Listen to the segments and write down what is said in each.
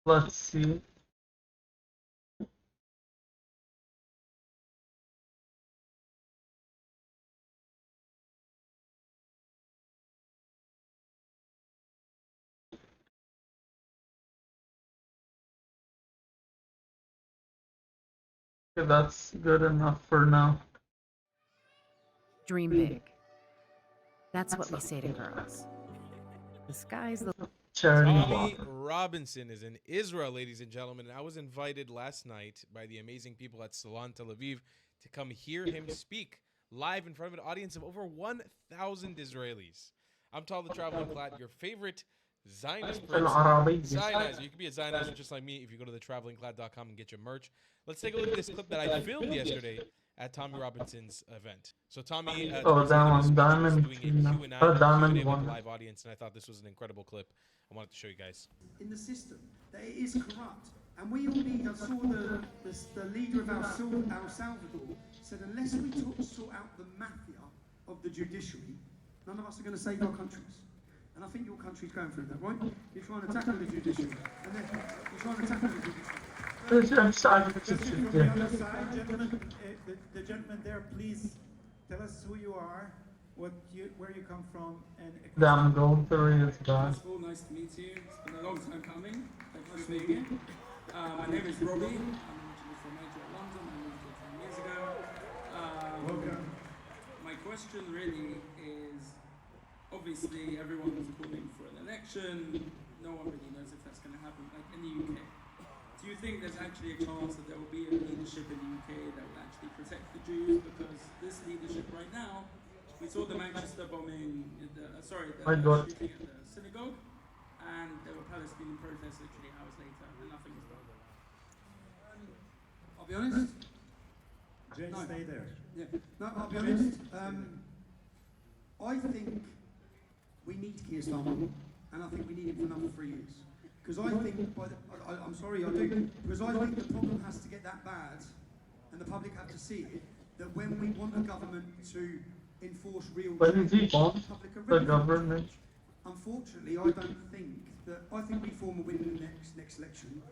Let's see. Okay, that's good enough for now. Dream big. That's what we say to girls. The sky's the Charity Tommy walk. Robinson is in Israel, ladies and gentlemen, and I was invited last night by the amazing people at Salon Tel Aviv to come hear him speak live in front of an audience of over 1,000 Israelis. I'm Tal the Traveling Clat, your favorite Zionist prince. Zionizer. You can be a Zionizer just like me if you go to thetravelingclad.com and get your merch. Let's take a look at this clip that I filmed yesterday at Tommy Robinson's event. So Tommy, Oh, towards the that end of his one. speech, was Diamond doing a Tina. Q&A, Oh, Diamond Q&A with the one. live audience, and I thought this was an incredible clip. I wanted to show you guys. In the system, that it is corrupt. And we all need, I saw the leader of El Salvador said, unless we sort out the mafia of the judiciary, none of us are going to save our countries. And I think your country's going through that, right? You're trying to tackle the judiciary. And then you're trying to tackle the judiciary. I'm sorry. Just from the other side, gentlemen, the gentleman there, please tell us who you are, where you come from, and Damn, gold 3 is bad. First of all, nice to meet you. It's been a long time coming. Thank you for being here. My name is Robbie. I'm originally from Nigeria, London. I moved here 10 years ago. welcome. My question really is, obviously everyone's calling for an election. No one really knows if that's going to happen, like in the UK. Do you think there's actually a chance that there will be a leadership in the UK that will actually protect the Jews? Because this leadership right now, we saw the Manchester bombing, shooting at the synagogue, and there were Palestinian protests literally hours later, and nothing was done. I'll be honest. Jay, stay there. Yeah. No, I'll be honest. I think we need Keir Starmer, and I think we need him for another 3 years. Because I think, I'm sorry, I do, because I think the problem has to get that bad, and the public have to see it, that when we want a government to enforce real When he wants public are the ready. government. Unfortunately, I don't think that, I think Reform will win the next election.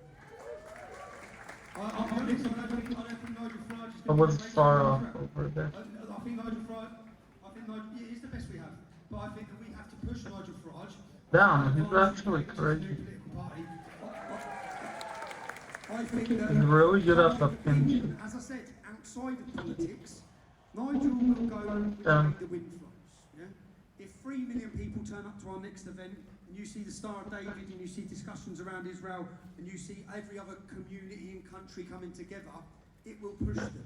I'll be honest, I don't think Nigel Farage is I was far off over there. I think Nigel Farage, yeah, he's the best we have. But I think that we have to push Nigel Farage. Damn, he's actually crazy. I think that He's really good at the pinch. as I said, outside of politics, Nigel will go with the wind flows. Yeah? If 3 million people turn up to our next event, and you see the Star of David, and you see discussions around Israel, and you see every other community and country coming together, it will push them.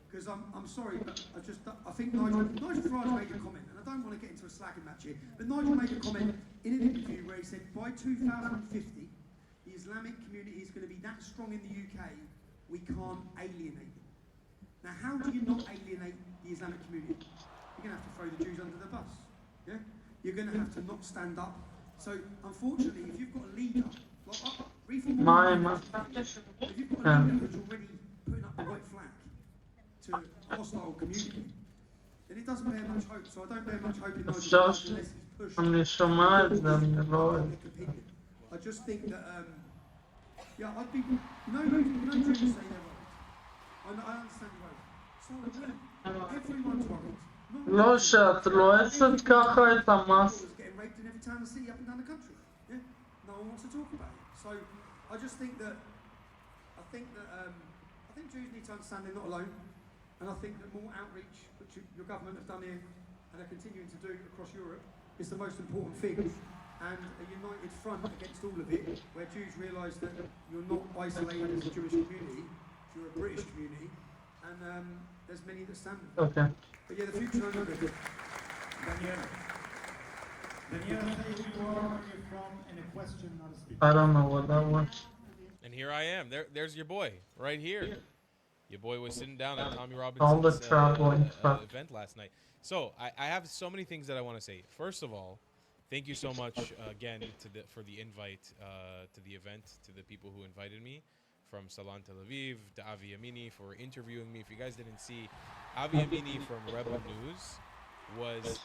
Because I'm sorry, but I think Nigel Farage made a comment, and I don't want to get into a slagging match here, but Nigel made a comment in an interview where he said by 2050, the Islamic community is going to be that strong in the UK, we can't alienate them. Now, how do you not alienate the Islamic community? You're going to have to throw the Jews under the bus. Yeah? You're going to have to not stand up. So, unfortunately, if you've got a leader, like Reform, if you've got a leader who's already putting up the white flag to a hostile community, then it doesn't bear much hope. So I don't bear much hope in Nigel Farage unless he's pushed. I just think that, yeah, I'd be, Jews say they're right. I understand you're right. So everyone's worried. לא שאת לועסת ככה את המס. Getting raped in every town and city up and down the country. Yeah? No one wants to talk about it. So I just think that, I think Jews need to understand they're not alone. And I think that more outreach, which your government have done here and are continuing to do across Europe, is the most important thing. And a united front against all of it, where Jews realise that you're not isolated as a Jewish community, you're a British community, and there's many that stand with it. Okay. But yeah, the future I know they're good. Danielle, say who you are, where you're from, and a question, not a speech. I don't know what that was. And here I am. There's your boy, right here. Your boy was sitting down at Tommy All the Robinson's traveling stuff. event last night. So I have so many things that I want to say. First of all, thank you so much again for the invite to the event, to the people who invited me from Salon Tel Aviv, to Avi Amini for interviewing me. If you guys didn't see, Avi Amini from Rebel News was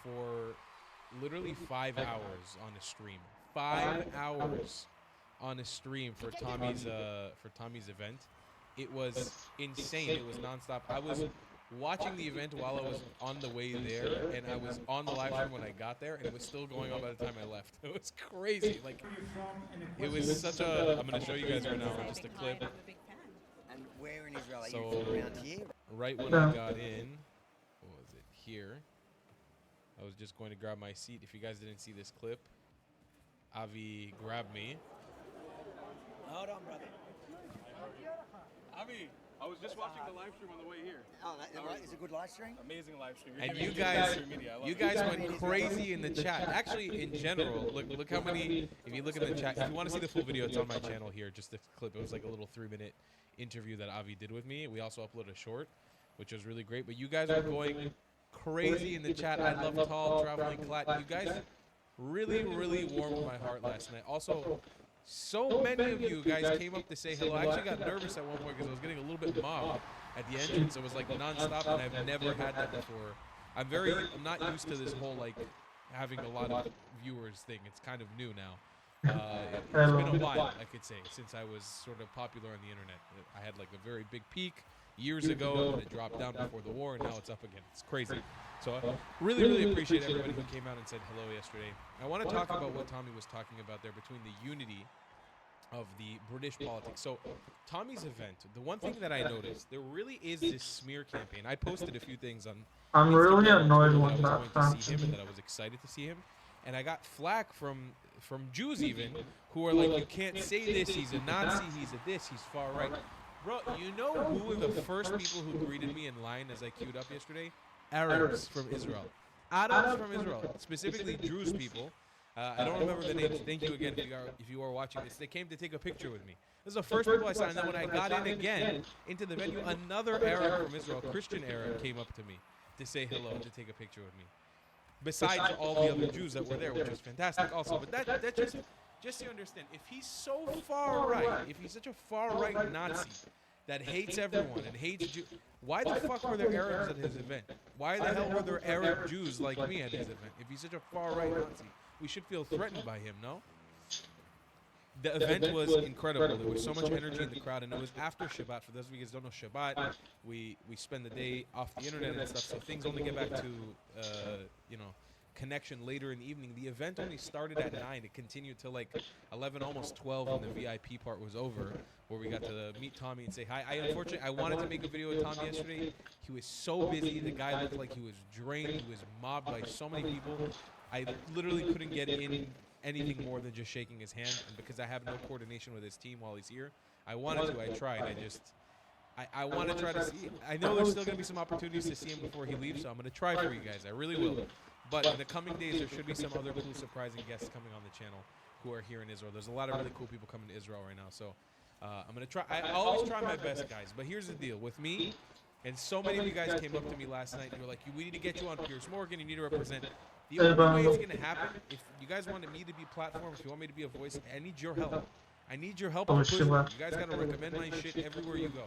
for literally 5 hours on a stream. 5 hours on a stream for Tommy's event. It was insane. It was nonstop. I was watching the event while I was on the way there, and I was on the live stream when I got there, and it was still going on by the time I left. It was crazy. Like, it was such a. I'm gonna show you guys right now just a clip. And where in Israel? Are So, you from around here? right when I got in, what was it, here? I was just going to grab my seat. If you guys didn't see this clip, Avi grabbed me. Hold on, brother. Avi, I was just watching the live stream on the way here. Oh, it's a good live stream. Amazing live stream. And you guys went crazy in the chat. Actually, in general, look how many. If you look at the chat, if you want to see the full video, it's on my channel here. Just the clip. It was like a little 3-minute interview that Avi did with me. We also uploaded a short, which was really great. But you guys were going crazy in the chat. I love tall traveling clat. You guys really warmed my heart last night. Also, so many of you guys came up to say hello. I actually got nervous at one point because I was getting a little bit mobbed at the entrance. It was like nonstop, and I've never had that before. I'm not used to this whole like having a lot of viewers thing. It's kind of new now. It's been a while, I could say, since I was sort of popular on the internet. I had like a very big peak years ago, and it dropped down before the war, and now it's up again. It's crazy. So I really appreciate everybody who came out and said hello yesterday. I want to talk about what Tommy was talking about there between the unity of the British politics. So Tommy's event, the one thing that I noticed, there really is this smear campaign. I posted a few things on I'm Instagram really annoyed that I with was that going to see him faction. and that I was excited to see him. And I got flack from Jews even, who are like, you can't say this, he's a Nazi, he's a this, he's far right. Bro, you know who were the first people who greeted me in line as I queued up yesterday? Arabs from Israel. Arabs from Israel, specifically Druze people. I don't remember the names. Thank you again if you are watching this. They came to take a picture with me. This is the first people I saw. And then when I got in again into the venue, another Arab from Israel, Christian Arab, came up to me to say hello and to take a picture with me. Besides all the other Jews that were there, which was fantastic also. But that just so you understand, if he's so far right, if he's such a far right Nazi that hates everyone and hates Jews, why the fuck were there Arabs at his event? Why the hell were there Arab Jews like me at his event? If he's such a far right Nazi, we should feel threatened by him, no? The event was incredible. There was so much energy in the crowd, and it was after Shabbat. For those of you guys who don't know Shabbat, we spend the day off the internet and stuff, so things only get back to connection later in the evening. The event only started at 9. It continued till like 11, almost 12 when the VIP part was over, where we got to meet Tommy and say hi. Unfortunately, I wanted to make a video with Tommy yesterday. He was so busy. The guy looked like he was drained. He was mobbed by so many people. I literally couldn't get in anything more than just shaking his hand, and because I have no coordination with his team while he's here, I wanted to. I tried. I want to try to see. I know there's still going to be some opportunities to see him before he leaves, so I'm going to try for you guys. I really will. But in the coming days, there should be some other cool, surprising guests coming on the channel who are here in Israel. There's a lot of really cool people coming to Israel right now, so I'm going to try. I always try my best, guys. But here's the deal. With me, and so many of you guys came up to me last night and you were like, we need to get you on Piers Morgan. You need to represent. The only way it's going to happen, if you guys wanted me to be platform, if you want me to be a voice, I need your help. I need your help. You guys got to recommend my shit everywhere you go.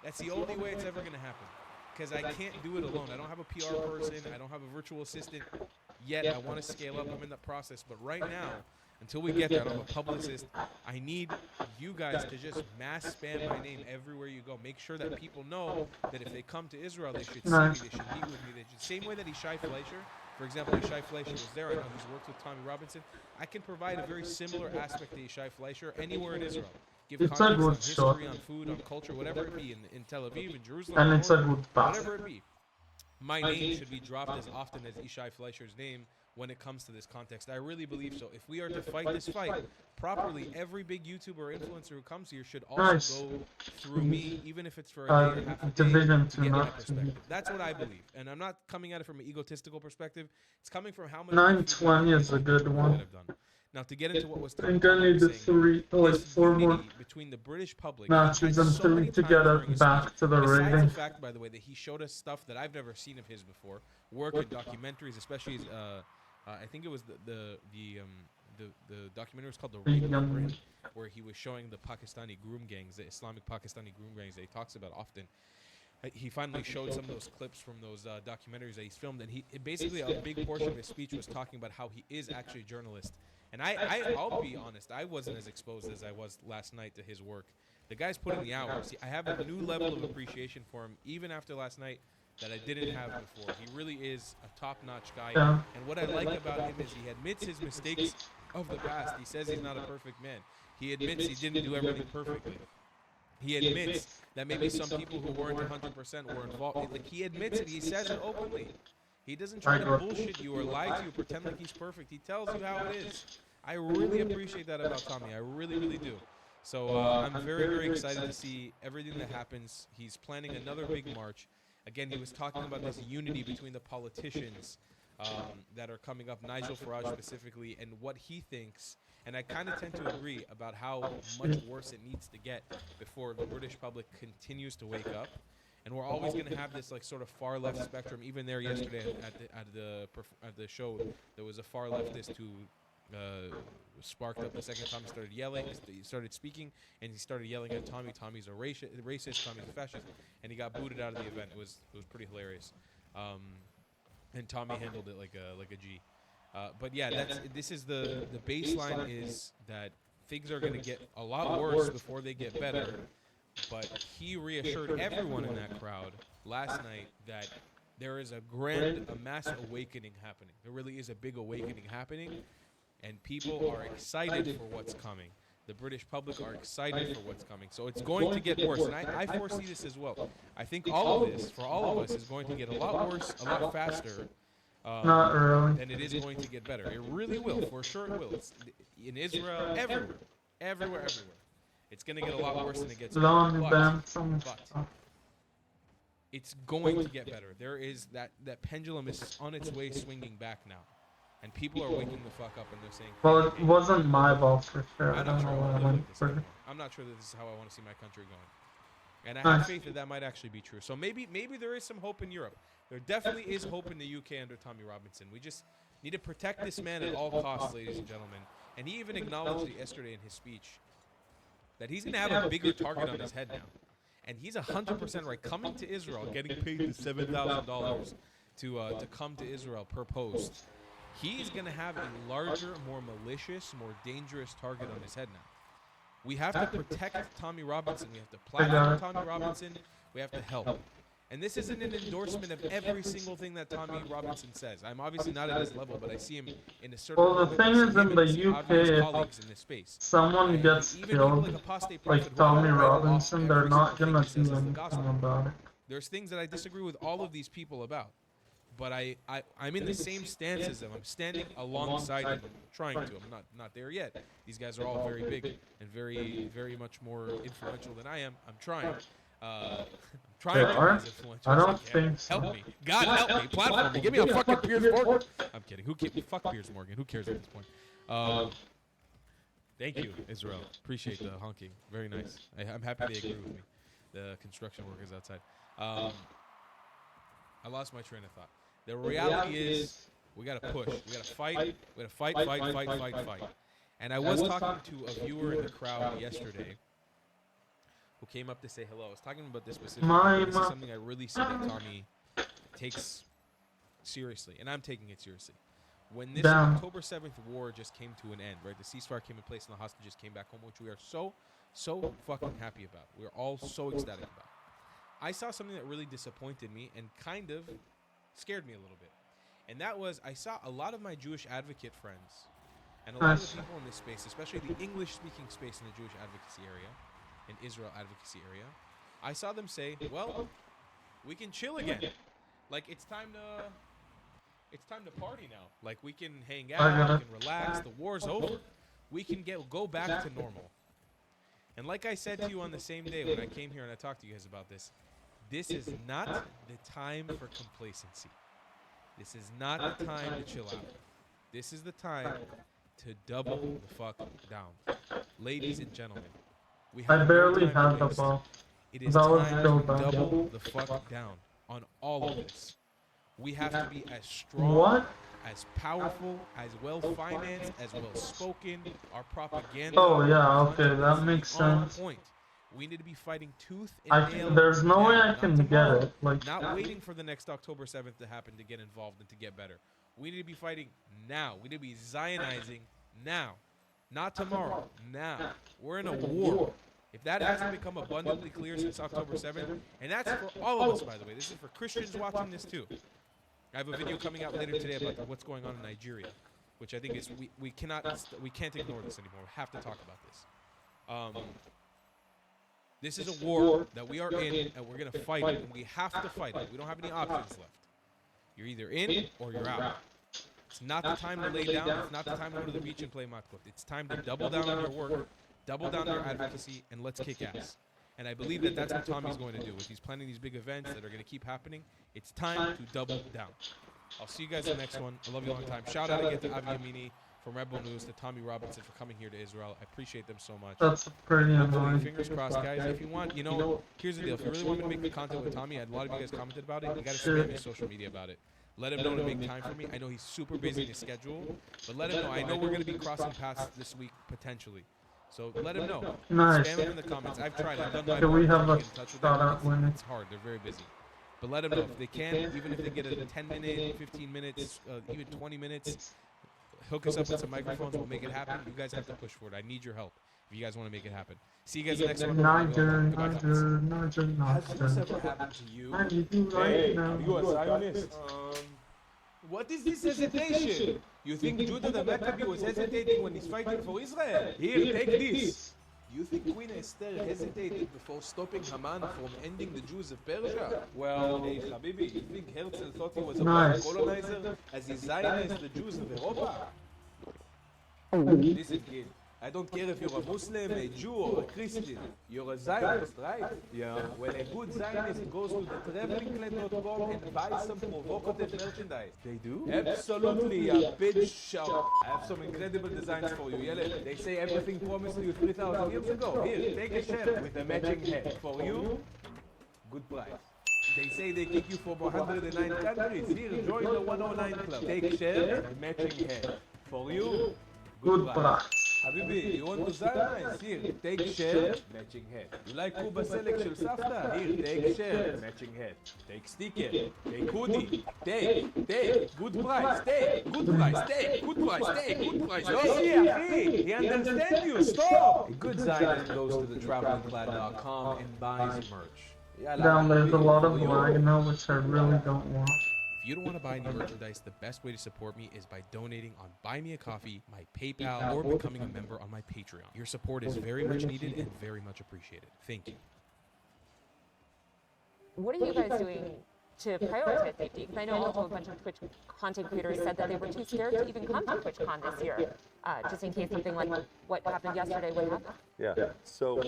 That's the only way it's ever going to happen. Because I can't do it alone. I don't have a PR person. I don't have a virtual assistant yet. I want to scale up. I'm in that process. But right now, until we get that, I'm a publicist. I need you guys to just mass spam my name everywhere you go. Make sure that people know that if they come to Israel, they should see me. They should meet with me. Same way that Yishai Fleischer, for example, Yishai Fleischer was there. I know he's worked with Tommy Robinson. I can provide a very similar aspect to Yishai Fleischer anywhere in Israel. Give it's context a good on history, shot. on food, on culture, whatever it be, in Tel Aviv, in Jerusalem, And it's a good pass. whatever it be. My name should be dropped as often as Yishai Fleischer's name when it comes to this context. I really believe so. If we are to fight this fight properly, every big YouTuber or influencer who comes here should also go through me, even if it's for a day or half a day, Division to to get my not perspective. That's what I believe. And I'm not coming at it from an egotistical perspective. It's coming from how much 920 is a good one. I've done. Now, to get into what was I think I need the saying, 3, like this 4 more unity between the British public matches and and so 3 many to times get during us his back speech, to the besides rating. the fact, by the way, that he showed us stuff that I've never seen of his before, work in documentaries, especially I think it was the documentary was called The Rape of the Brain, where he was showing the Pakistani groom gangs, the Islamic Pakistani groom gangs that he talks about often. He finally showed some of those clips from those documentaries that he's filmed, and basically a big portion of his speech was talking about how he is actually a journalist And I'll be honest, I wasn't as exposed as I was last night to his work. The guy's put in the hours. I have a new level of appreciation for him, even after last night, that I didn't have before. He really is a top-notch guy. Yeah. And what I like about him is he admits his mistakes of the past. He says he's not a perfect man. He admits he didn't do everything perfectly. He admits that maybe some people who weren't 100% were involved. Like, he admits it. He says it openly. He doesn't try to bullshit you or lie to you, pretend like he's perfect. He tells you how it is. I really appreciate that about Tommy. I really, really do. So I'm very, very excited to see everything that happens. He's planning another big march. Again, he was talking about this unity between the politicians that are coming up, Nigel Farage specifically, and what he thinks. And I kind of tend to agree about how much worse it needs to get before the British public continues to wake up. And we're always going to have this like sort of far left spectrum. Even there yesterday at the show, there was a far leftist who sparked up the second Tommy started yelling. He started speaking, and he started yelling at Tommy. Tommy's a racist. Tommy's a fascist, and he got booted out of the event. It was pretty hilarious. And Tommy handled it like a G. But yeah, this is the baseline is that things are going to get a lot worse before they get better. But he reassured everyone in that crowd last night that there is a mass awakening happening. There really is a big awakening happening, and people are excited for what's coming. The British public are excited for what's coming. So it's going to get worse, and I foresee this as well. I think all of this, for all of us, is going to get a lot worse, a lot faster. Not really. And it is going to get better. It really will. For sure it will. It's in Israel, everywhere. It's going to get a lot worse than it gets better. But it's going to get better. There is that pendulum is on its way swinging back now. And people are waking the fuck up and they're saying, Well, it wasn't my fault for sure. I I'm don't not know sure what I went for. I'm not sure that this is how I want to see my country going. And I have faith that that might actually be true. So maybe there is some hope in Europe. There definitely is hope in the UK under Tommy Robinson. We just need to protect this man at all costs, ladies and gentlemen. And he even acknowledged it yesterday in his speech that he's going to have a bigger target on his head now. And he's 100% right. Coming to Israel, getting paid the $7,000 to come to Israel per post, he's going to have a larger, more malicious, more dangerous target on his head now. We have to protect Tommy Robinson. We have to platform Tommy Robinson. We have to help. And this isn't an endorsement of every single thing that Tommy Robinson says. I'm obviously not at his level, but I see him in a certain Well, the thing is, in the UK, if someone gets killed, like Tommy Robinson, they're not gonna do anything about it. There's things that I disagree with all of these people about. But I'm in the same stance as them. I'm standing alongside them, trying to. I'm not there yet. These guys are all very big and very, very much more influential than I am. I'm trying. I'm trying to be as influential I as don't think so. Help me. God help me. Platform me. Give me a fucking Piers Morgan. I'm kidding. Fuck Piers Morgan. Who cares at this point? Thank you, Israel. Appreciate the honking. Very nice. I'm happy they agree with me. The construction workers outside. I lost my train of thought. The reality is we got to push. We got to fight. We got to fight. And I was talking to a viewer in the crowd yesterday who came up to say hello. I was talking about this specifically. This is something I really see that Tommy takes seriously, and I'm taking it seriously. When this October 7th war just came to an end, right? The ceasefire came in place and the hostages came back home, which we are so fucking happy about. We're all so ecstatic about. I saw something that really disappointed me and kind of scared me a little bit. And that was, I saw a lot of my Jewish advocate friends and a lot of the people in this space, especially the English-speaking space in the Jewish advocacy area, in Israel advocacy area, I saw them say, well, we can chill again. Like, it's time to party now. Like, we can hang out, we can relax, the war's over. We can go back to normal. And like I said to you on the same day when I came here and I talked to you guys about this, this is not the time for complacency. This is not the time to chill out. This is the time to double the fuck down. Ladies and gentlemen, we have I barely had the ball. It is time to double the fuck down on all of this. We have to be as strong, as powerful, as well-financed, as well-spoken. Our propaganda. Oh yeah, okay, that makes sense. Point. We need to be fighting tooth and nail. There's no way I can get it. Like, not waiting for the next October 7th to happen to get involved and to get better. We need to be fighting now. We need to be Zionizing now. Not tomorrow. Now. We're in a war. If that hasn't become abundantly clear since October 7th, and that's for all of us, by the way. This is for Christians watching this too. I have a video coming out later today about what's going on in Nigeria, which I think is we can't ignore this anymore. We have to talk about this. This is a war that we are in, and we're gonna fight it. And we have to fight it. We don't have any options left. You're either in or you're out. It's not the time to lay down. It's not the time to go to the beach and play matkot. It's time to double down on your work, double down on your advocacy, and let's kick ass. And I believe that that's what Tommy's going to do. If he's planning these big events that are going to keep happening, it's time to double down. I'll see you guys in the next one. I love you a long time. Shout out again to Avi Amini from Red Bull News, to Tommy Robinson for coming here to Israel. I appreciate them so much. That's pretty annoying. Fingers crossed, guys. If you want, here's the deal. If you really want me to make the content with Tommy, a lot of you guys commented about it. You got to spam his social media about it. Let him know to make time for me. I know he's super busy in his schedule, but let him know. I know we're going to be crossing paths this week, potentially. So let him know. Nice. Spam him in the comments. I've tried. I've done my Can we have a get in touch with them. shout-out winner? It's hard. They're very busy. But let them know. If they can, even if they get a 10-minute, 15 minutes, even 20 minutes, hook us up with some microphones. We'll make it happen. You guys have to push for it. I need your help if you guys want to make it happen. See you guys in the next one. Niger. Has this ever happened to you? I need you right now. You a Zionist? What is this hesitation? You think Judah the Maccabee was hesitating when he's fighting for Israel? Here, take this. You think Queen Esther hesitated before stopping Haman from ending the Jews of Persia? Well, hey, Habibi, you think Herzl thought he was a white colonizer as he Zionized the Jews of Europa? Listen, kid. I don't care if you're a Muslim, a Jew, or a Christian. You're a Zionist, right? Yeah. Well, a good Zionist goes to the travelingclan.com and buys some provocative merchandise. They do? Absolutely, a bitch shout. I have some incredible designs for you, Yellow. They say everything promised you 3,000 years ago. Here, take a shirt with a matching hat. For you, good price. They say they kick you from 109 countries. Here, join the 109 club. Take shirt and matching hat. For you, good price. Habibi, you want to Zionize? Here, take shirt, matching head. You like Kuba Select Shel Safta? Here, take shirt, matching head. Take sticker, take hoodie, take, good price, take, good price, take, good price, take, good price. Yossi, Achi, he understands you, stop! A good Zionist goes to the travelingclan.com and buys merch. Down there's a lot of lag now, which I really don't want. If you don't want to buy any merchandise, the best way to support me is by donating on Buy Me a Coffee, my PayPal, or becoming a member on my Patreon. Your support is very much needed and very much appreciated. Thank you. What are you guys doing to prioritize safety? Because I know also a bunch of Twitch content creators said that they were too scared to even come to TwitchCon this year, just in case something like what happened yesterday would happen. Yeah. So,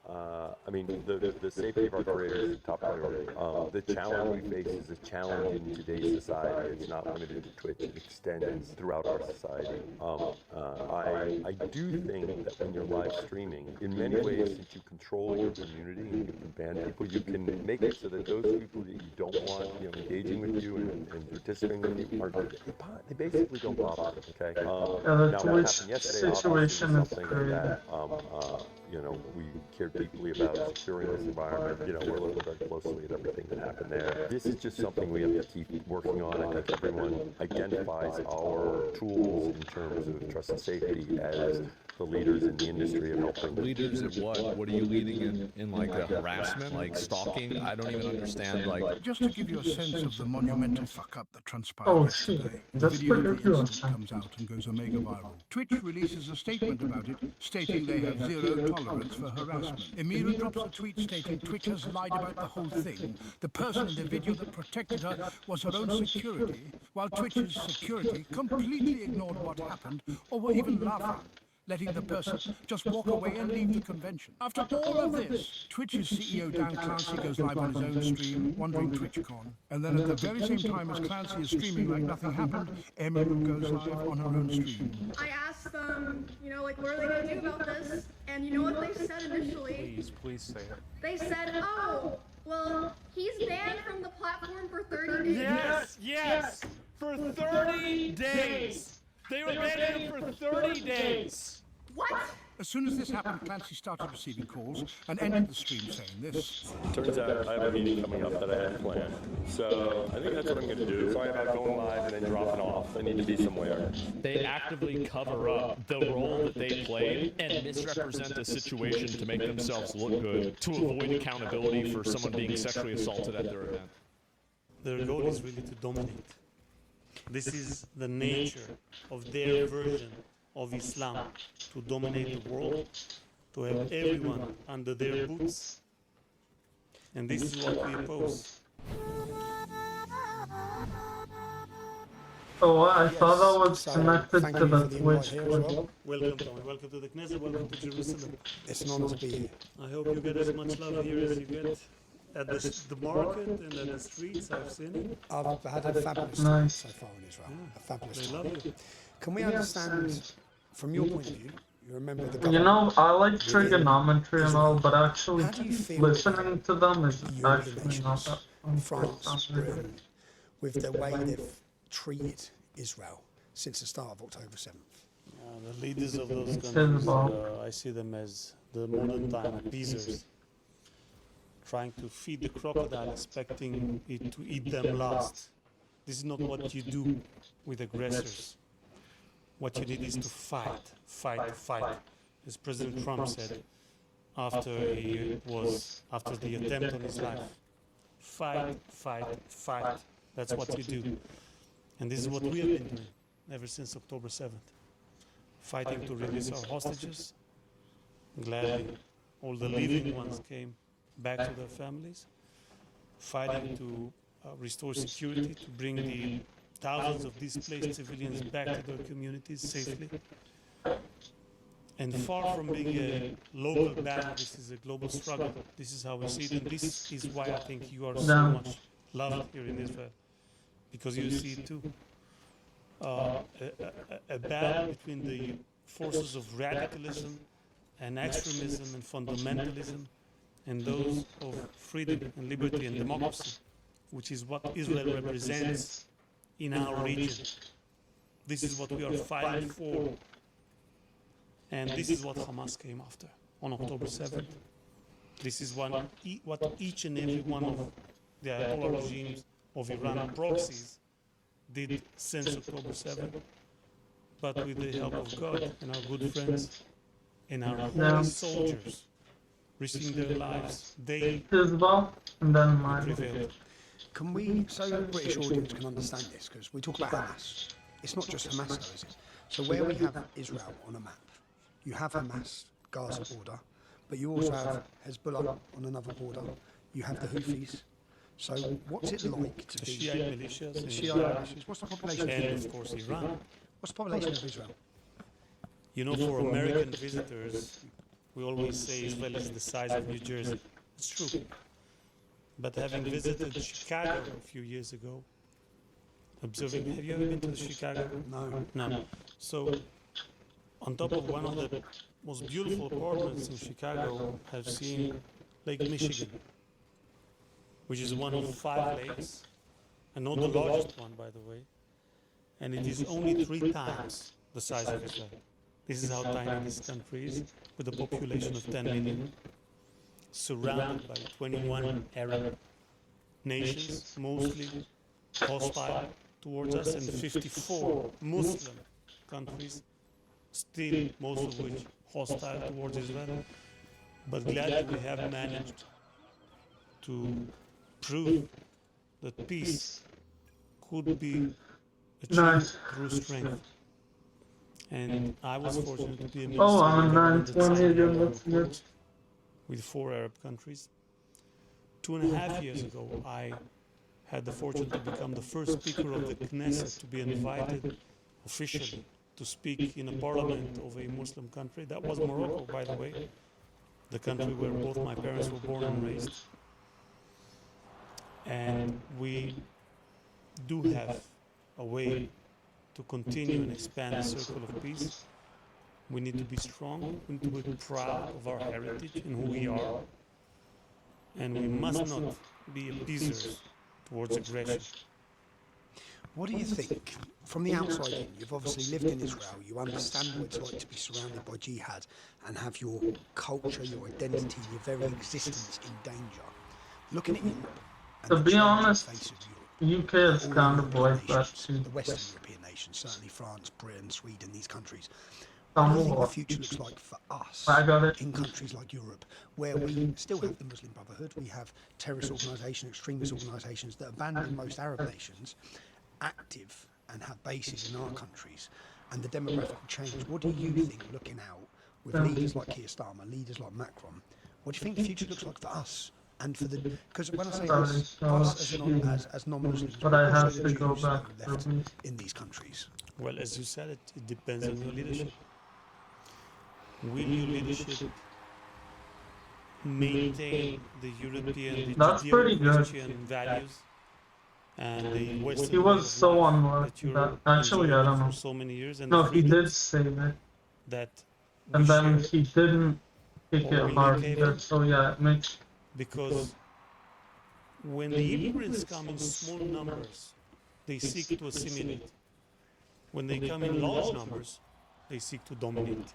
I mean, the safety of our creators is top priority. The challenge we face is a challenge in today's society. It's not limited to Twitch. It extends throughout our society. I do think that when you're live streaming, in many ways, since you control your community and you can ban people, you can make it so that those people that you don't want, engaging with you and participating with you, they basically don't bother. Okay. The Twitch situation is something crazy. that we care deeply about securing this environment. We're looking very closely at everything that happened there. This is just something we have to keep working on. I think everyone identifies our tools in terms of trust and safety as the leaders in the industry of helping. Leaders in what? What are you leading in like harassment, like stalking? I don't even understand. Like, just to give you a sense of the monumental fuck up that transpired yesterday, the That's video of the ridiculous. incident comes out and goes omega viral. Twitch releases a statement about it, stating they have zero tolerance for harassment. Emira drops a tweet stating Twitch has lied about the whole thing. The person in the video that protected her was her own security, while Twitch's security completely ignored what happened or were even laughing, letting the person just walk away and leave the convention. After all of this, Twitch's CEO Dan Clancy goes live on his own stream, wandering TwitchCon. And then at the very same time as Clancy is streaming like nothing happened, Emiru goes live on her own stream. I asked them, what are they going to do about this? And you know what they said initially? Please say it. They said, oh, well, he's banned from the platform for 30 days. Yes! For 30 days! They were banning him for 30 days! What? As soon as this happened, Clancy started receiving calls and ended the stream saying this. Turns out I have a meeting coming up that I had planned. So I think that's what I'm going to do. Sorry about going live and then dropping off. I need to be somewhere. They actively cover up the role that they played and misrepresent the situation to make themselves look good, to avoid accountability for someone being sexually assaulted at their event. Their goal is really to dominate. This is the nature of their version of Islam, to dominate the world, to have everyone under their boots. And this is what we oppose. Oh, I thought that was connected to the Twitch. Welcome, Tommy. Welcome to the Knesset. Welcome to Jerusalem. It's an honor to be here. I hope you get as much love here as you get at the market and at the streets. I've seen it. I've had a fabulous time so far in Israel. A fabulous They time. love you. Can we understand, from your point of view, you remember the You government? know, I like trigonometry and all, but actually How do you feel listening to them is European actually not that fun for France, some reason. Britain, with the way they've treated Israel since the start of October 7th? The leaders of those It's countries, involved. I see them as the modern time appeasers, trying to feed the crocodile, expecting it to eat them last. This is not what you do with aggressors. What you need is to fight, fight, fight. As President Trump said after the attempt on his life. Fight, fight, fight. That's what you do. And this is what we have been doing ever since October 7th. Fighting to release our hostages. Gladly, all the living ones came back to their families. Fighting to restore security, to bring the thousands of displaced civilians back to their communities safely. And far from being a local battle, this is a global struggle. This is how we see it, and this is why I think you are so much loved here in Israel, because you see it too. A battle between the forces of radicalism and extremism and fundamentalism and those of freedom and liberty and democracy, which is what Israel represents in our region. This is what we are fighting for. And this is what Hamas came after on October 7th. This is what each and every one of the Ayatollah regimes of Iran proxies did since October 7th. But with the help of God and our good friends and our holy soldiers risking their lives, they Isabel, and then mine. prevailed. Can we, so the British audience can understand this, because we talk about Hamas. It's not just Hamas though, is it? So where we have Israel on a map, you have Hamas, Gaza border, but you also have Hezbollah on another border. You have the Houthis. So what's it like to The be... Shiite militias. The and- Shiite militias. What's the population? And of course Iran. What's the population of Israel? You know, for American visitors, we always say Israel is the size of New Jersey. It's true. But having visited Chicago a few years ago, observing, have you ever been to Chicago? No. No. So, on top of one of the most beautiful apartments in Chicago, I've seen Lake Michigan, which is one of 5 lakes, and not the largest one, by the way. And it is only 3 times the size of Israel. This is how tiny this country is, with a population of 10 million, surrounded by 21 Arab nations, mostly hostile towards us, and 54 Muslim countries, still most of which hostile towards Israel. But gladly we have managed to prove that peace could be achieved through strength. And I was fortunate to be a minister Oh, I'm in a the government that 920 signed again, the that's accord good. with 4 Arab countries. 2.5 years ago, I had the fortune to become the first speaker of the Knesset to be invited officially to speak in a parliament of a Muslim country. That was Morocco, by the way, the country where both my parents were born and raised. And we do have a way to continue and expand the circle of peace. We need to be strong, we need to be proud of our heritage and who we are. And we must not be appeasers towards aggression. What do you think? From the outside in, you've obviously lived in Israel, you understand what it's like to be surrounded by jihad and have your culture, your identity, your very existence in danger. Looking at Europe, and To the be changing honest, face of Europe, UK is all kind of European like that nations, too. the Western European nations, certainly France, Britain, Sweden, these countries. What do you think the future looks like for us I got it. in countries like Europe, where we still have the Muslim Brotherhood, we have terrorist organisations, extremist organisations that abandon most Arab nations, active and have bases in our countries, and the demographic will change. What do you think, looking out, with leaders like Keir Starmer, leaders like Macron, what do you think the future looks like for us? And for the, because when I say us as non-Muslims, but I also have the to go Jews that back are left to me. in these countries. Well, as you said, it depends on your leadership. Will your leadership maintain the European, the That's pretty good. Judeo-Christian values and the Western He way was of so life unlucky that that Europe actually I enjoyed don't know. for so many years, and No, the he did freedoms save it, that and we then share he didn't take or it hard indicate either. it, So yeah, it makes because when the immigrants come in small numbers, they seek to assimilate. When they come in large numbers, they seek to dominate.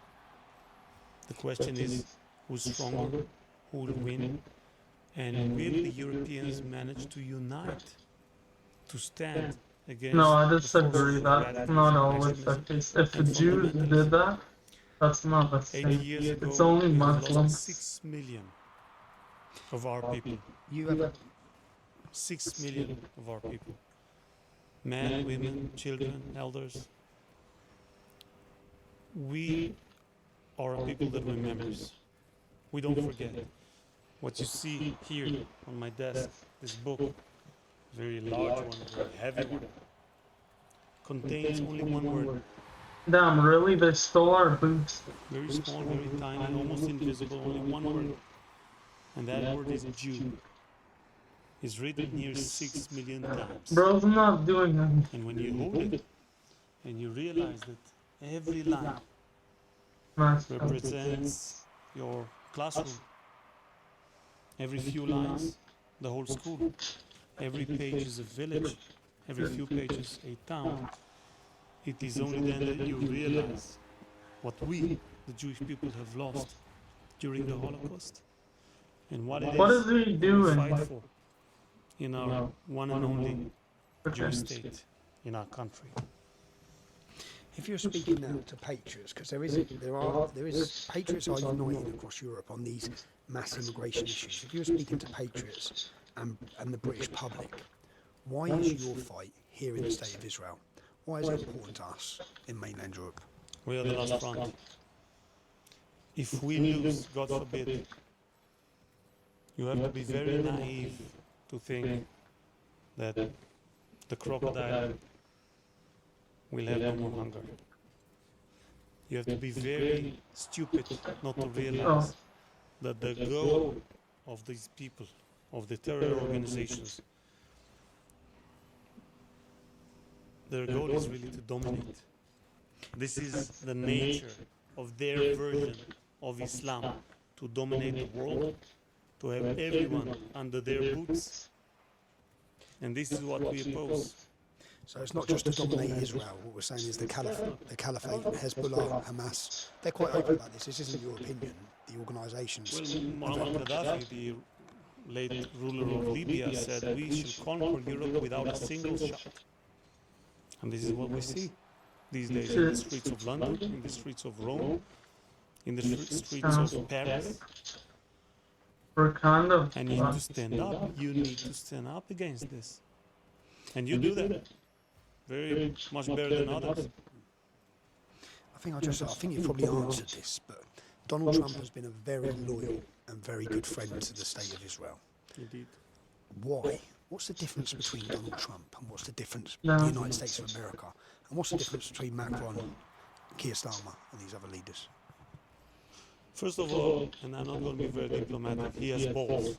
The question is, who's stronger, who will win, and will the Europeans manage to unite, to stand against no, I the disagree. forces of That's radicalism not and always the extremism case. If the and Jews did fundamentalism? that, that's not the 80 same. years ago, It's only we have lost Muslims. 6 million of our people. You have 6 million of our people. Men, women, children, elders. We are a people that remembers. We don't forget. What you see here on my desk, this book, very large one, very heavy one, contains only one word. Damn, really? They stole our boots. Very small, very tiny, almost invisible, only one word. And that word is Jew. It's written here 6 million times. Bro's not doing that. And when you hold it, and you realize that every line represents your classroom, every few lines, the whole school, every page is a village, every few pages a town, it is only then that you realize what we, the Jewish people, have lost during the Holocaust, and what What is he doing? we fight for in our one and only Jewish state, in our country. If you're speaking now to patriots, because there is patriots are uniting across Europe on these mass immigration issues. If you're speaking to patriots and the British public, why is your fight here in the state of Israel? Why is it important to us in mainland Europe? We are the last front. If we lose, God forbid, you have to be very naive to think that the crocodile will have no more hunger. You have to be very stupid not to realize that the goal of these people, of the terror organizations, their goal is really to dominate. This is the nature of their version of Islam, to dominate the world, to have everyone under their boots. And this is what we oppose. So it's not just to dominate Israel. What we're saying is the Caliphate, Hezbollah, Hamas, they're quite open about this. This isn't your opinion. The organisations. Well, Muammar Gaddafi, the late ruler of Libya, said we should conquer Europe without a single shot. And this is what we see these days in the streets of London, in the streets of Rome, in the streets of Paris. We're kind of. And you need to stand up. You need to stand up against this. And you do that very much better than others. I think you've probably answered this, but Donald Trump has been a very loyal and very good friend to the state of Israel. Indeed. Why? What's the difference between Donald Trump and what's the difference between the United States of America? And what's the difference between Macron, Keir Starmer and these other leaders? First of all, and I'm not going to be very diplomatic, he has balls.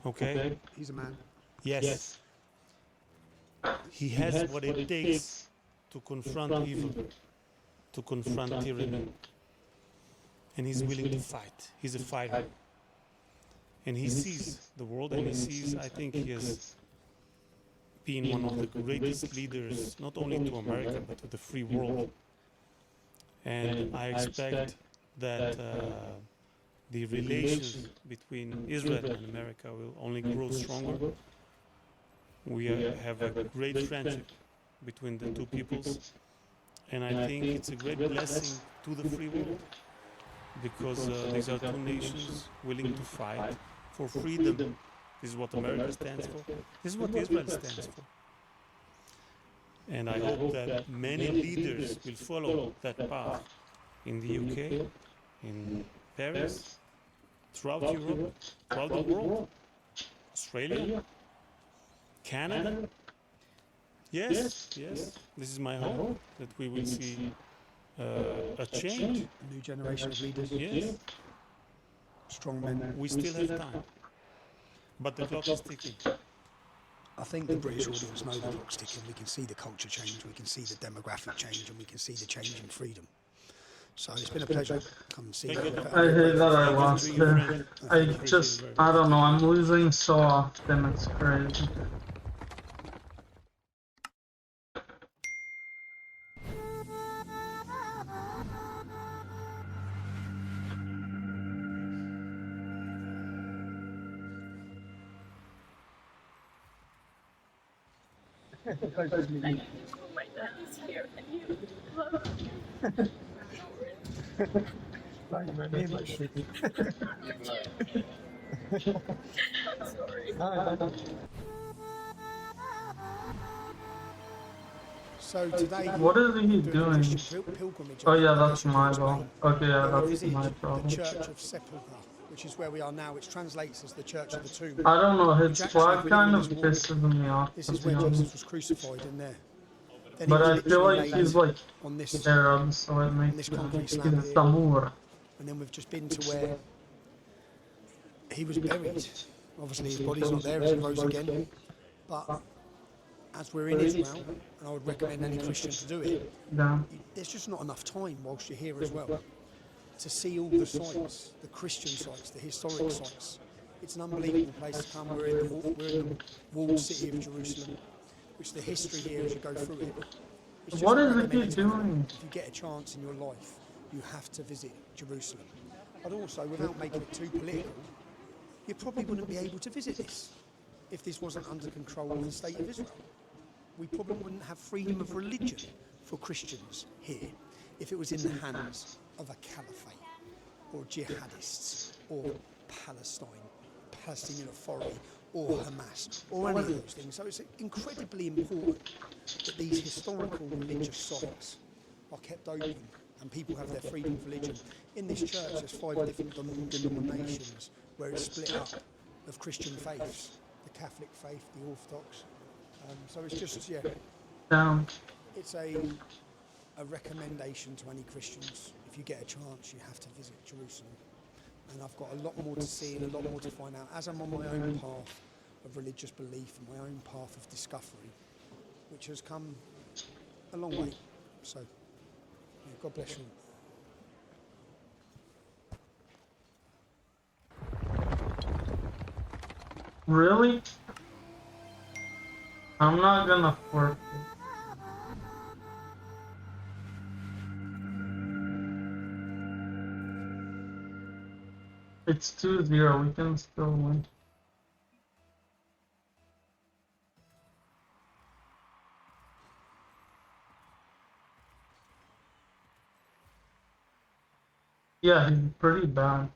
Okay? He's a man. Yes. He has what it takes to confront evil, to confront tyranny. And he's willing to fight. He's a fighter. And he sees the world, and he sees, I think he has been one of the greatest leaders, not only to America, but to the free world. And I expect that the relations between Israel and America will only grow stronger. We have a great friendship between the two peoples, and I think it's a great blessing to the free world, because these are two nations willing to fight for freedom. This is what America stands for. This is what Israel stands for. And I hope that many leaders will follow that path in the UK, in Paris, throughout Europe, throughout the world, Australia, Canada. Yes, yes. This is my hope, that we will see a change. A new generation of leaders. Yes. Strong men. We still have time. But the clock is ticking. I think the British audience know the clock's ticking. We can see the culture change, we can see the demographic change, and we can see the change in freedom. So it's been a pleasure. Come and see you. I hate that I lost there. I don't know, I'm losing so often, it's crazy. My dad is here and you love him. Sorry. So today, what is he doing? Oh yeah, that's my problem. Okay, yeah, that's my problem. The Church of Sepulchre, which is where we are now, which translates as the Church of the Tomb. I don't know, his flag kind of pisses me off. This is where Jesus was crucified in there. Then But he I was feel literally like laid he's like on this Arab, so it makes this me concrete think slab he's here. Samur. And then we've just been to where he was buried. Obviously his body's not there as he rose again. But as we're in Israel, and I would recommend any Christian to do it, Yeah. there's just not enough time whilst you're here as well to see all the sites, the Christian sites, the historic sites. It's an unbelievable place to come. We're in the walled city of Jerusalem, which the history here as you go through it. it's just What a is it he recommended time. doing? If you get a chance in your life, you have to visit Jerusalem. But also, without making it too political, you probably wouldn't be able to visit this if this wasn't under control of the state of Israel. We probably wouldn't have freedom of religion for Christians here if it was in the hands of a caliphate or jihadists or Palestinian Authority or Hamas or any of those things. So it's incredibly important that these historical religious sites are kept open and people have their freedom of religion. In this church there's 5 different denominations where it's split up of Christian faiths, the Catholic faith, the Orthodox. So it's just, yeah, it's a recommendation to any Christians. If you get a chance, you have to visit Jerusalem. And I've got a lot more to see and a lot more to find out as I'm on my own path of religious belief and my own path of discovery, which has come a long way. So, yeah, God bless you. Really? I'm not gonna fork it. It's 2-0, we can still win. Yeah, he's pretty bad.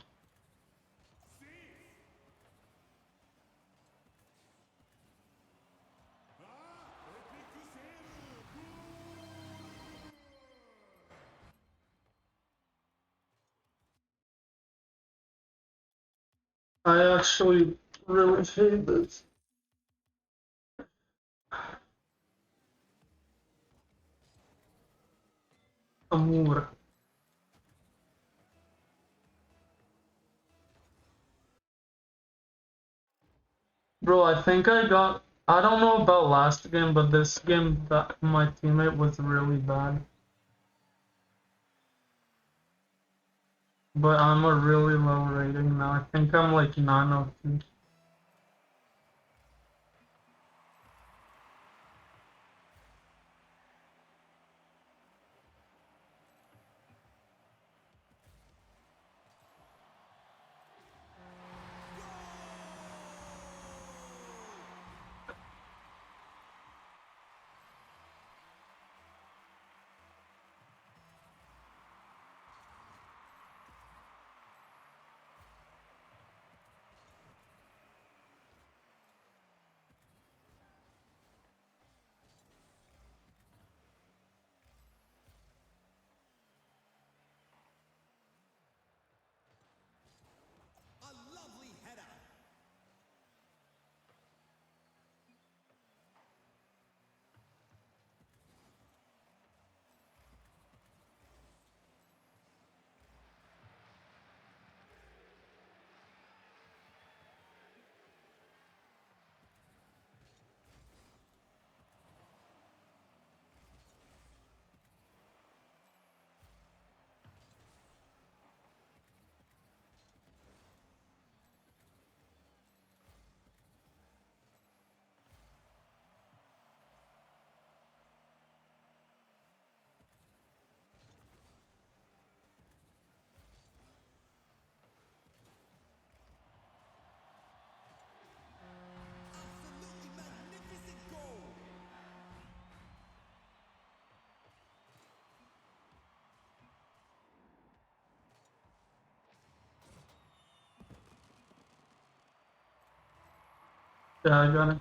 I actually really hate this. Amor. Bro, I think I don't know about last game, but this game that my teammate was really bad. But I'm a really low rating now. I think I'm like 902. Yeah, I got it.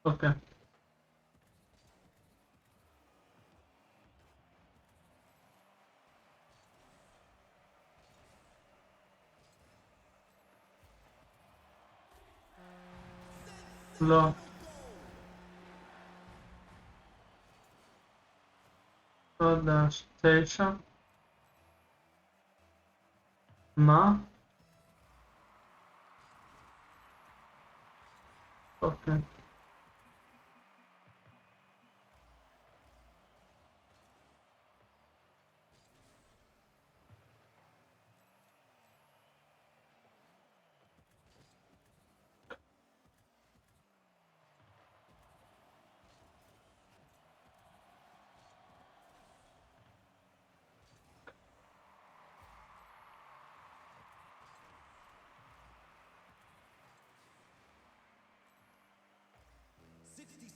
Okay. Low. So the station. Ma. Okay.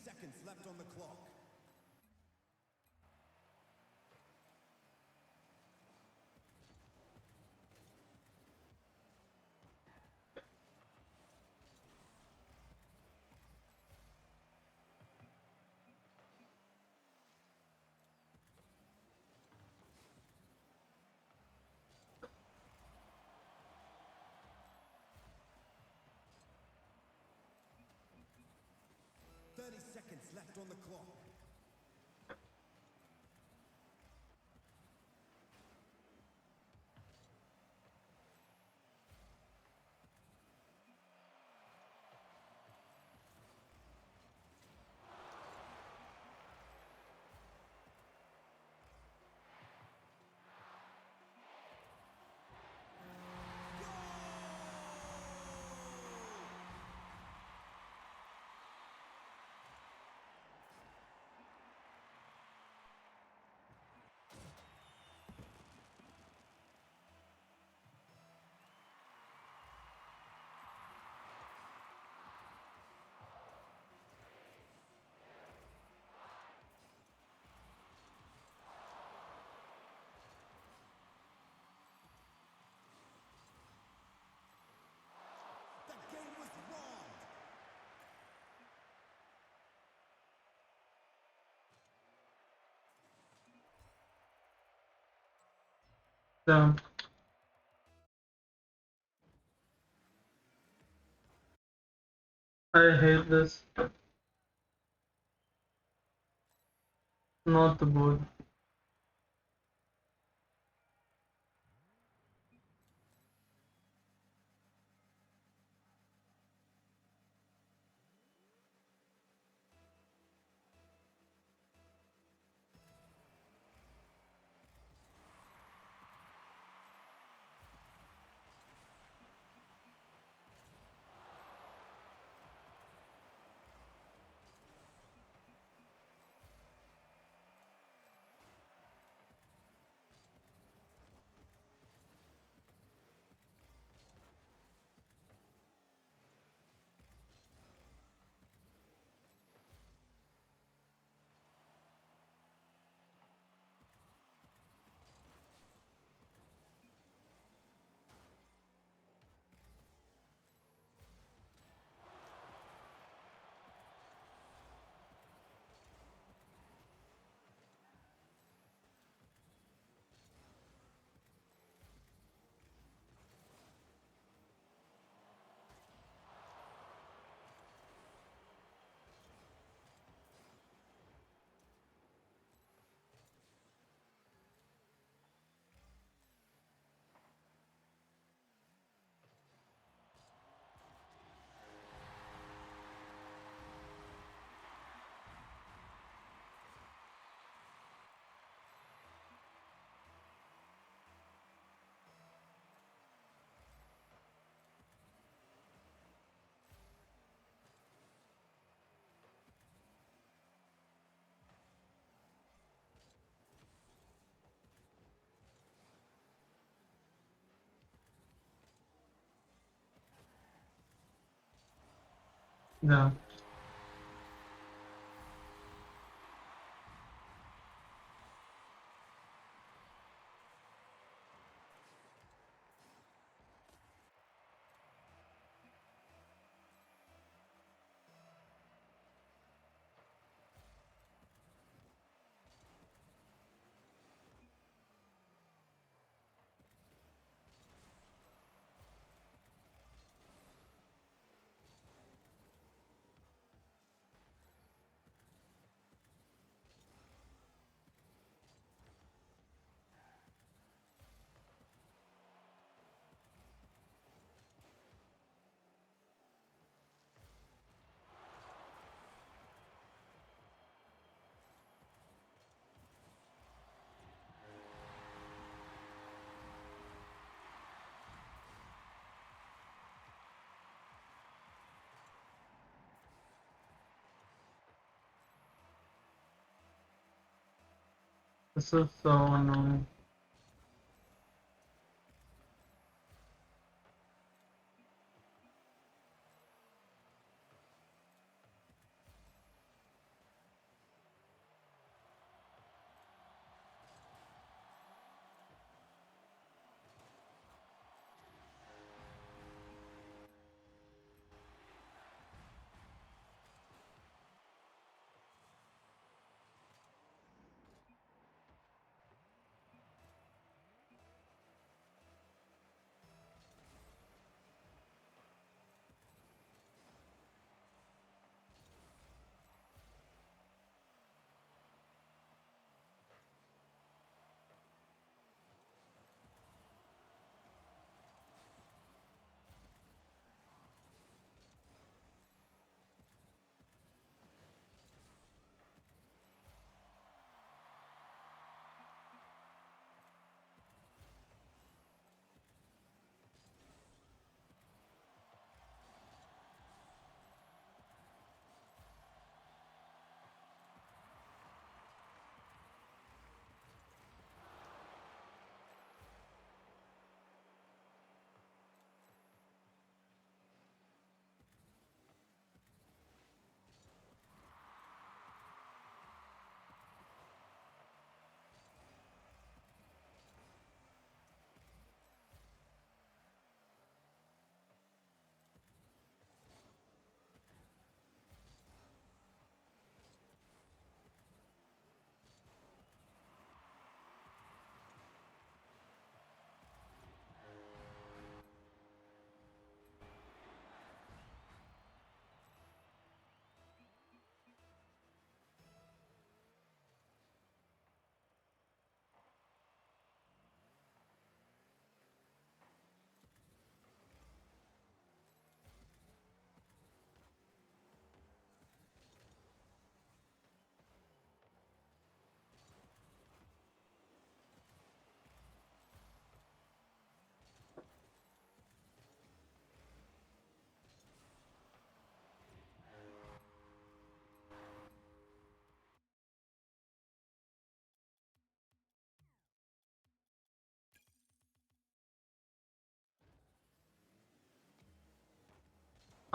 Seconds left on the clock. Seconds left on the clock. Down. I hate this. Not the board. Yeah. This is so annoying.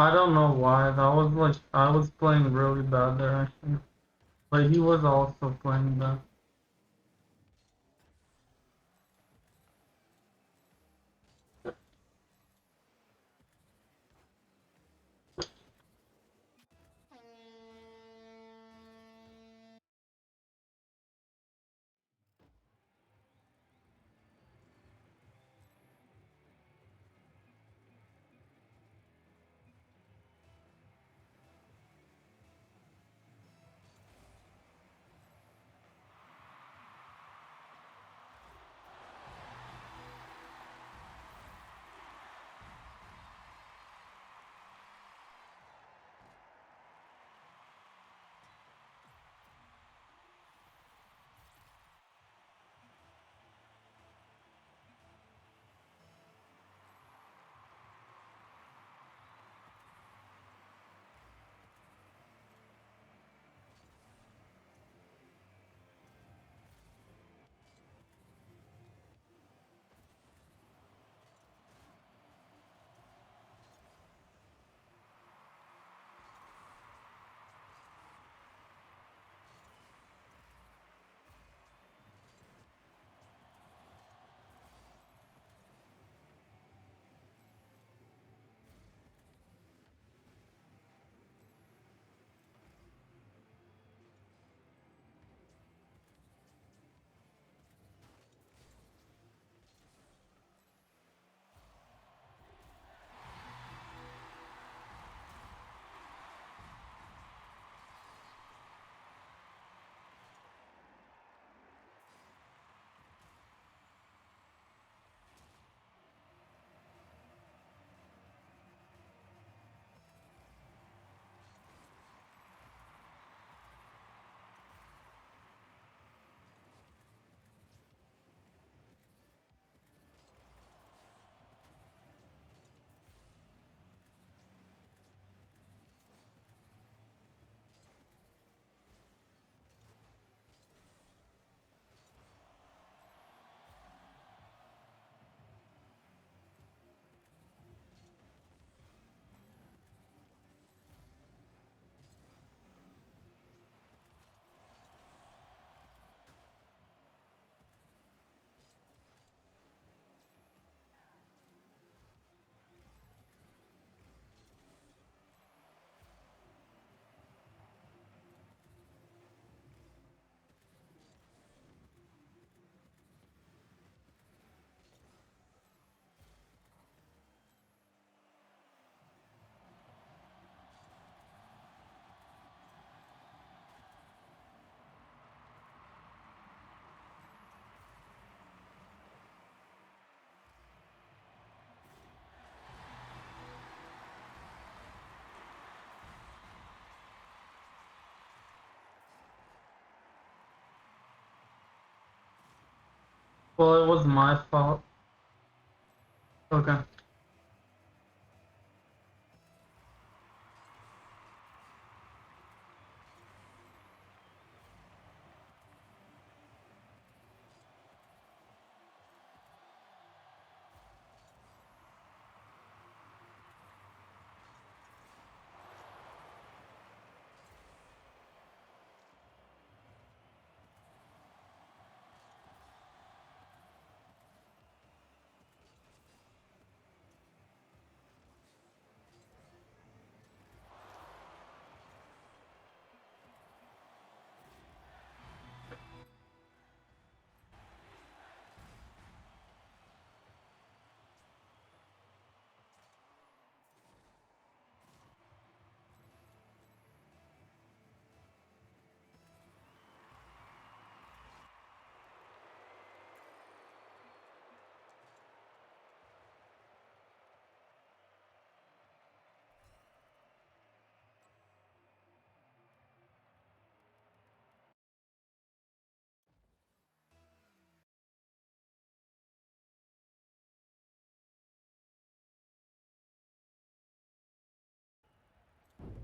I don't know why. That was like I was playing really bad there actually, but he was also playing bad. Well, it was my fault. Okay.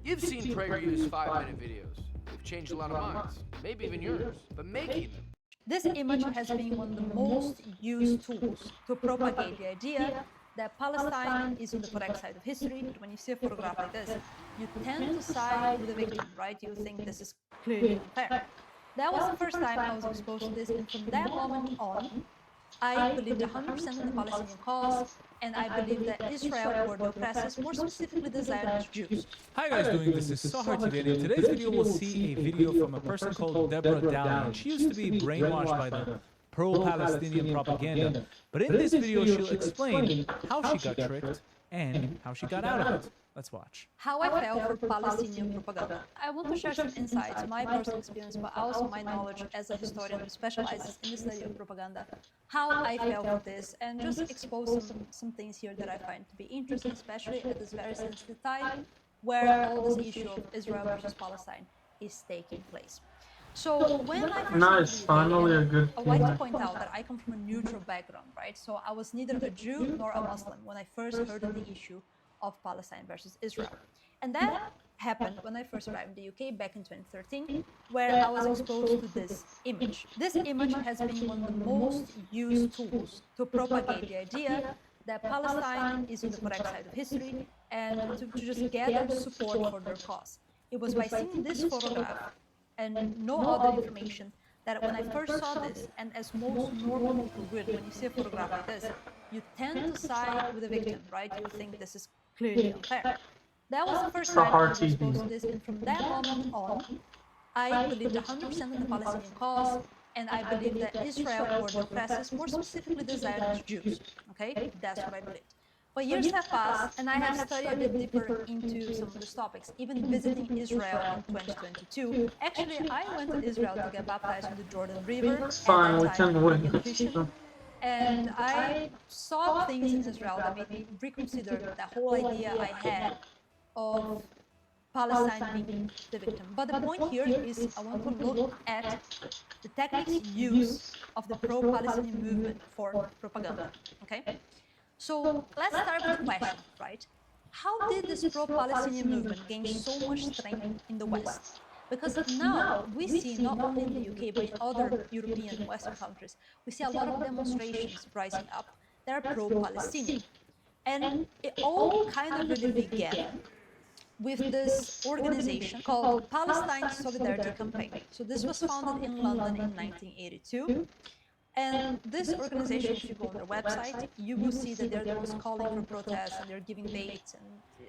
You've seen PragerU's 5-minute videos. They've changed a lot of minds, maybe even yours. But making them. This image has been one of the most used tools to propagate the idea that Palestine is on the correct side of history, but when you see a photograph like this, you tend to side with the victim, right? You think this is clearly unfair. That was the first time I was exposed to this, and from that moment on, I believed 100% in the Palestinian cause, and I believe that Israel or the oppressors, more specifically the Zionist Jews. Hi guys, doing this is Sahar today, and in today's video we'll see a video from a person called Deborah Dowling. She used to be brainwashed by the pro-Palestinian propaganda, but in this video she'll explain how she got tricked and how she got out of it. Let's watch. How I fell for Palestinian propaganda. I want to share some insights, my personal experience, but also my knowledge as a historian who specializes in the study of propaganda, how I fell for this, and just expose some things here that I find to be interesting, especially at this very sensitive time where all this issue of Israel versus Palestine is taking place. So when I first finally a good I would like to point out that I come from a neutral background, right? So I was neither a Jew nor a Muslim when I first heard of the issue of Palestine versus Israel. And that happened when I first arrived in the UK back in 2013, where I was exposed to this image. This image has been one of the most used tools to propagate the idea that Palestine is on the correct side of history and to just gather support for their cause. It was by seeing this photograph and no other information that when I first saw this, and as most normal people would, when you see a photograph like this, you tend to side with the victim, right? You think this is clearly unfair. That was the first time I was exposed to this, and from that moment on, I believed 100% in the Palestinian cause, and I believed that Israel or the oppressors, more specifically the Zionist Jews, okay? That's what I believed. But years have passed, and I have studied a bit deeper into some of these topics, even visiting Israel in 2022. Actually, I went to Israel to get baptized in the Jordan River. It's fine, we can wait. And I saw things in Israel that made me reconsider that whole idea I had of Palestine being the victim. But the point here is I want to look at the techniques used of the pro-Palestinian movement for propaganda, okay? So let's start with the question, right? How did this pro-Palestinian movement gain so much strength in the West? Because now we see, not only in the UK, but in other European and Western countries, we see a lot of demonstrations rising up that are pro-Palestinian. And it all kind of really began with this organization called Palestine Solidarity Campaign. So this was founded in London in 1982. And this organization, if you go on their website, you will see that they're the ones calling for protests, and they're giving dates and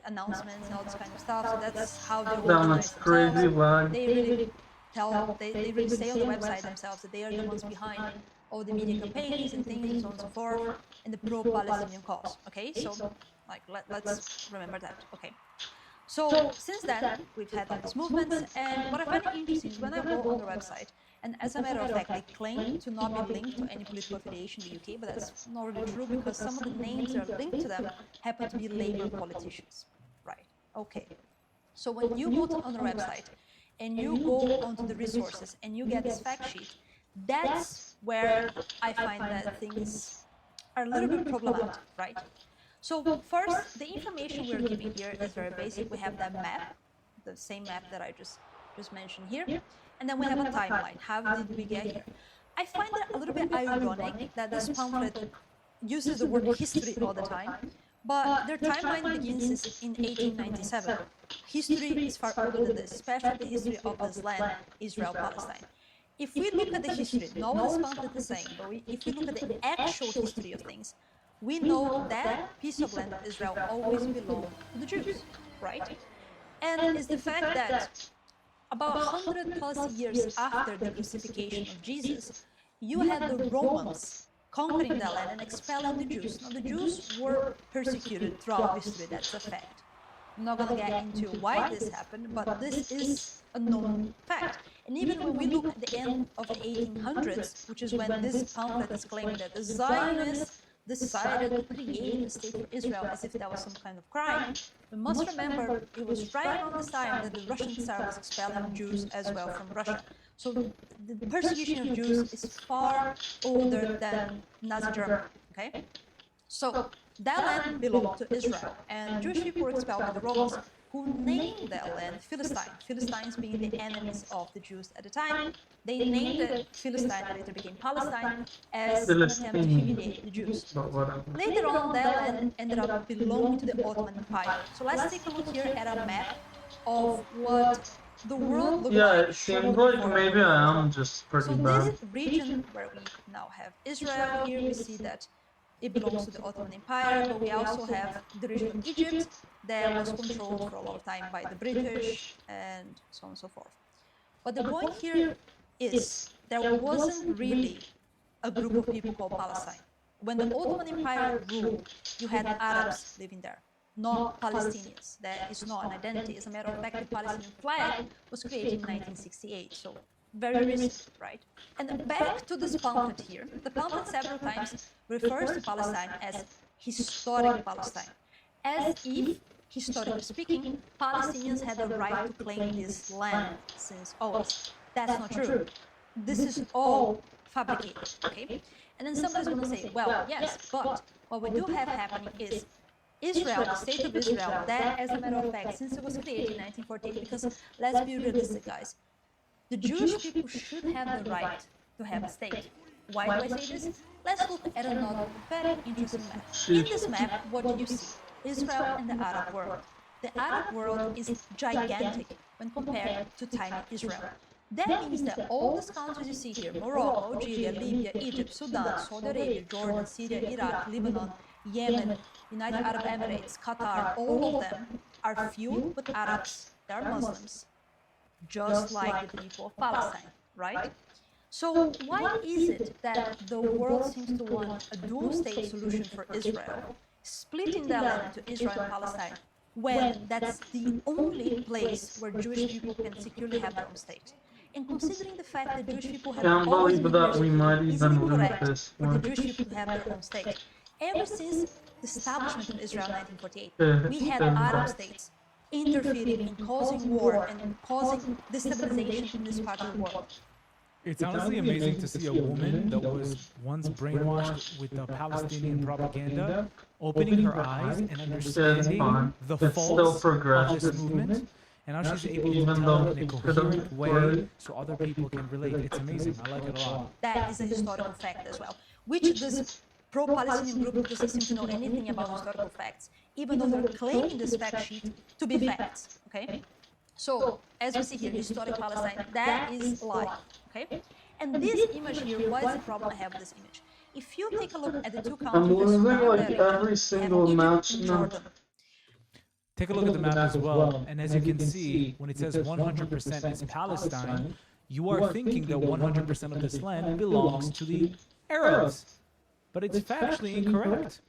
announcements and all this kind of stuff. So that's how they organize themselves. They really say on the website themselves that they are the ones behind all the media campaigns and things and so on and so forth, and the pro-Palestinian cause. Okay, so like let's remember that. Okay. So since then, we've had these movements, and what I find interesting is when I go on their website, and as a matter of fact, they claim to not be linked to any political affiliation in the UK, but that's not really true because some of the names that are linked to them happen to be Labour politicians. Right, okay. So when you go on their website, and you go onto the resources, and you get this fact sheet, that's where I find that things are a little bit problematic, right? So first, the information we're giving here is very basic. We have that map, the same map that I just mentioned here, and then we have a timeline. How did we get here? I find it a little bit ironic that this pamphlet uses the word history all the time, but their timeline begins in 1897. History is far older than this, especially the history of this land, Israel, Palestine. If we look at the history, not what this pamphlet is saying, but if we look at the actual history of things, we know that piece of land of Israel always belonged to the Jews, right? And it's the fact that about 100 plus years after the crucifixion of Jesus, you had the Romans conquering that land and expelling the Jews. Now, the Jews were persecuted throughout history, that's a fact. I'm not going to get into why this happened, but this is a known fact. And even when we look at the end of the 1800s, which is when this pamphlet is claiming that the Zionists decided to create a state of Israel as if that was some kind of crime, we must remember it was right around this time that the Russian Tsar was expelling Jews as well from Russia. So the persecution of Jews is far older than Nazi Germany, okay? So that land belonged to Israel, and Jewish people were expelled by the Romans who named their land Philistine. Philistines being the enemies of the Jews at the time. They named it Philistine, that later became Palestine, as an attempt to humiliate the Jews. Later on, their land ended up belonging to the Ottoman Empire. So let's take a look here at a map of what the world looked Yeah, like. it seems like maybe I am just pretty So bad. this region where we now have Israel here, we see that it belongs to the Ottoman Empire, but we also have the region of Egypt that was controlled for a long time by the British and so on and so forth. But the point here is there wasn't really a group of people called Palestine. When the Ottoman Empire ruled, you had Arabs living there, not Palestinians. That is not an identity. As a matter of fact, the Palestinian flag was created in 1968, so very recent, right? And back to this pamphlet here, the pamphlet several times refers to Palestine as historic Palestine, as if, historically speaking, Palestinians had the right to claim this land since always. That's not true. This is all fabricated, okay? And then somebody's going to say, well, yes, but what we do have happening is Israel, the state of Israel, that, as a matter of fact, since it was created in 1948, because let's be realistic, guys, the Jewish people should have the right to have a state. Why do I say this? Let's look at another very interesting map. In this map, what do you see? Israel and the Arab world. The Arab world is gigantic when compared to tiny Israel. That means that all these countries you see here, Morocco, Algeria, Libya, Egypt, Sudan, Saudi Arabia, Jordan, Syria, Iraq, Lebanon, Yemen, United Arab Emirates, Qatar, all of them are filled with Arabs. They are Muslims, just like the people of Palestine, right? So why is it that the world seems to want a dual-state solution for Israel, splitting their land into Israel and Palestine, when that's the only place where Jewish people can securely have their own state? And considering the fact that Jewish people have Can't always believe been that we might even lose correct this for the one. Jewish people to have their own state. Ever since the establishment of Israel in 1948, Yeah, we had yeah. Arab states interfering in causing war and causing destabilization in this part of the world. It's honestly amazing to see a woman that was once brainwashed with the Palestinian propaganda opening her eyes and understanding fine. the It's faults still of progressive. this movement. And now she's able to Even tell though it in a it coherent couldn't way work. so other people can relate. It's amazing. I like it a lot. That is a historical fact as well, which this pro-Palestinian group doesn't seem to know anything about historical facts, even though they're claiming this fact sheet to be facts, okay? So, as we see here, historic Palestine, that is a lie, okay? And this image here, what is the problem I have with this image? If you take a look at the two I'm countries, losing that surround like that region, every you single have match Egypt and now. Jordan. Take a look at the map as well. And as you can see, when it says 100% is Palestine, you are thinking that 100% of this land belongs to the Arabs. But it's factually incorrect.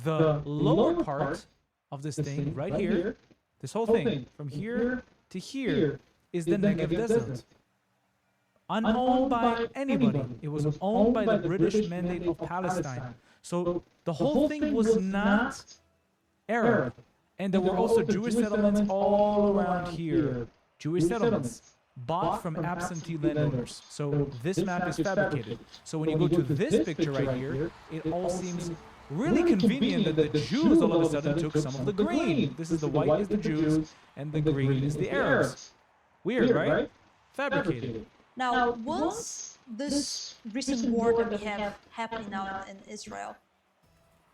The lower part of this thing right here, this whole thing, from here to here, is the Negev Desert. Unowned by anybody. It was owned by the British Mandate of Palestine. So the whole thing was not Arab. And there were also Jewish settlements all around here. Jewish settlements bought from absentee landowners. So this map is fabricated. So when you go to this picture right here, it all seems really convenient that the Jews all of a sudden took some of the green. This is the white is the Jews, and the green is the Arabs. Weird, right? Fabricated. Now, once this recent war that we have happening now in Israel,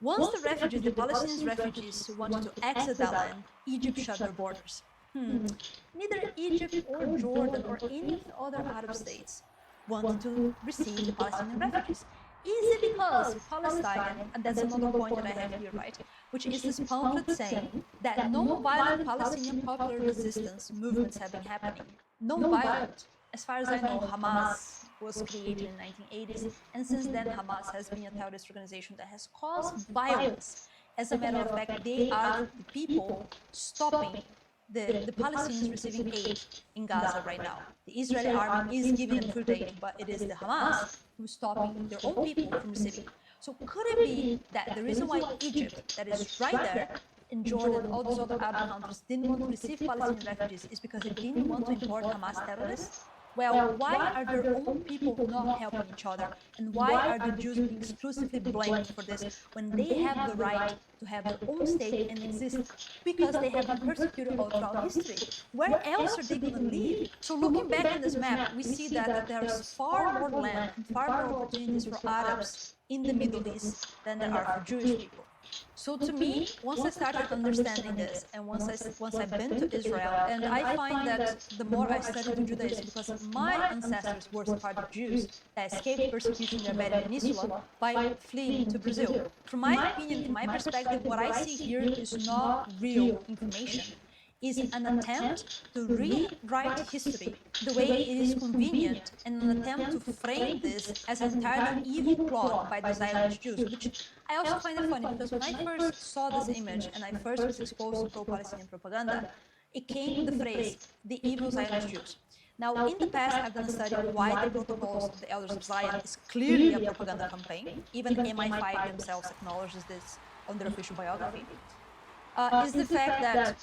once the refugees, the Palestinian refugees who wanted to exit that land, Egypt shut their borders. Neither Egypt or Jordan or any of the other Arab states wanted to receive the Palestinian refugees. Is it because Palestine, and that's another point that I have here, right, which is this pamphlet saying that no violent Palestinian popular resistance movements have been happening. No violent. As far as I know, Hamas was created in the 1980s, and since then Hamas has been a terrorist organization that has caused violence. As a matter of fact, they are the people stopping the Palestinians receiving aid in Gaza right now. The Israeli army is giving them food aid, but it is the Hamas who's stopping their own people from receiving. So could it be that the reason why Egypt, that is right there, and Jordan, all those other Arab countries didn't want to receive Palestinian refugees is because they didn't want to import Hamas terrorists? well, why are their own people not helping each other? And why are the Jews being exclusively blamed for this when they have the right to have their own state and exist because they have been persecuted all throughout history? Where else are they going to live? So looking back in this map, we see that there's far more land and far more opportunities for Arabs in the Middle East than there are for Jewish people. So to me, once I started understanding this, and once I've been to Israel, and I find that the more I study Judaism, because my ancestors were Sephardic Jews that escaped persecution in the Iberian Peninsula by fleeing to Brazil. From my opinion, from my perspective, what I see here is not real information. Is an attempt to rewrite history the way it is convenient, and an attempt to frame this as an entirely evil plot by the Zionist Jews, which I also find it funny because when I first saw this image and I first was exposed to pro-Palestinian propaganda, it came with the phrase, the evil Zionist Jews. Now, in the past, I've done a study on why the Protocols of the Elders of Zion is clearly a propaganda campaign. Even MI5 themselves acknowledges this on their official biography. Is the fact that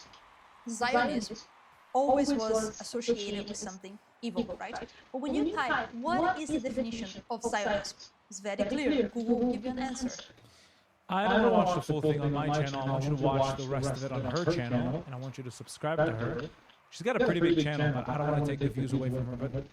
Zionism always was associated with something evil, right? But when you type, what is the definition of Zionism? It's very clear. Google will give you an answer. I don't want to watch the full thing on my channel. I want you to watch the rest of it on her channel, and I want you to subscribe to her. She's got a pretty big channel, but I don't want to take the views away from her. But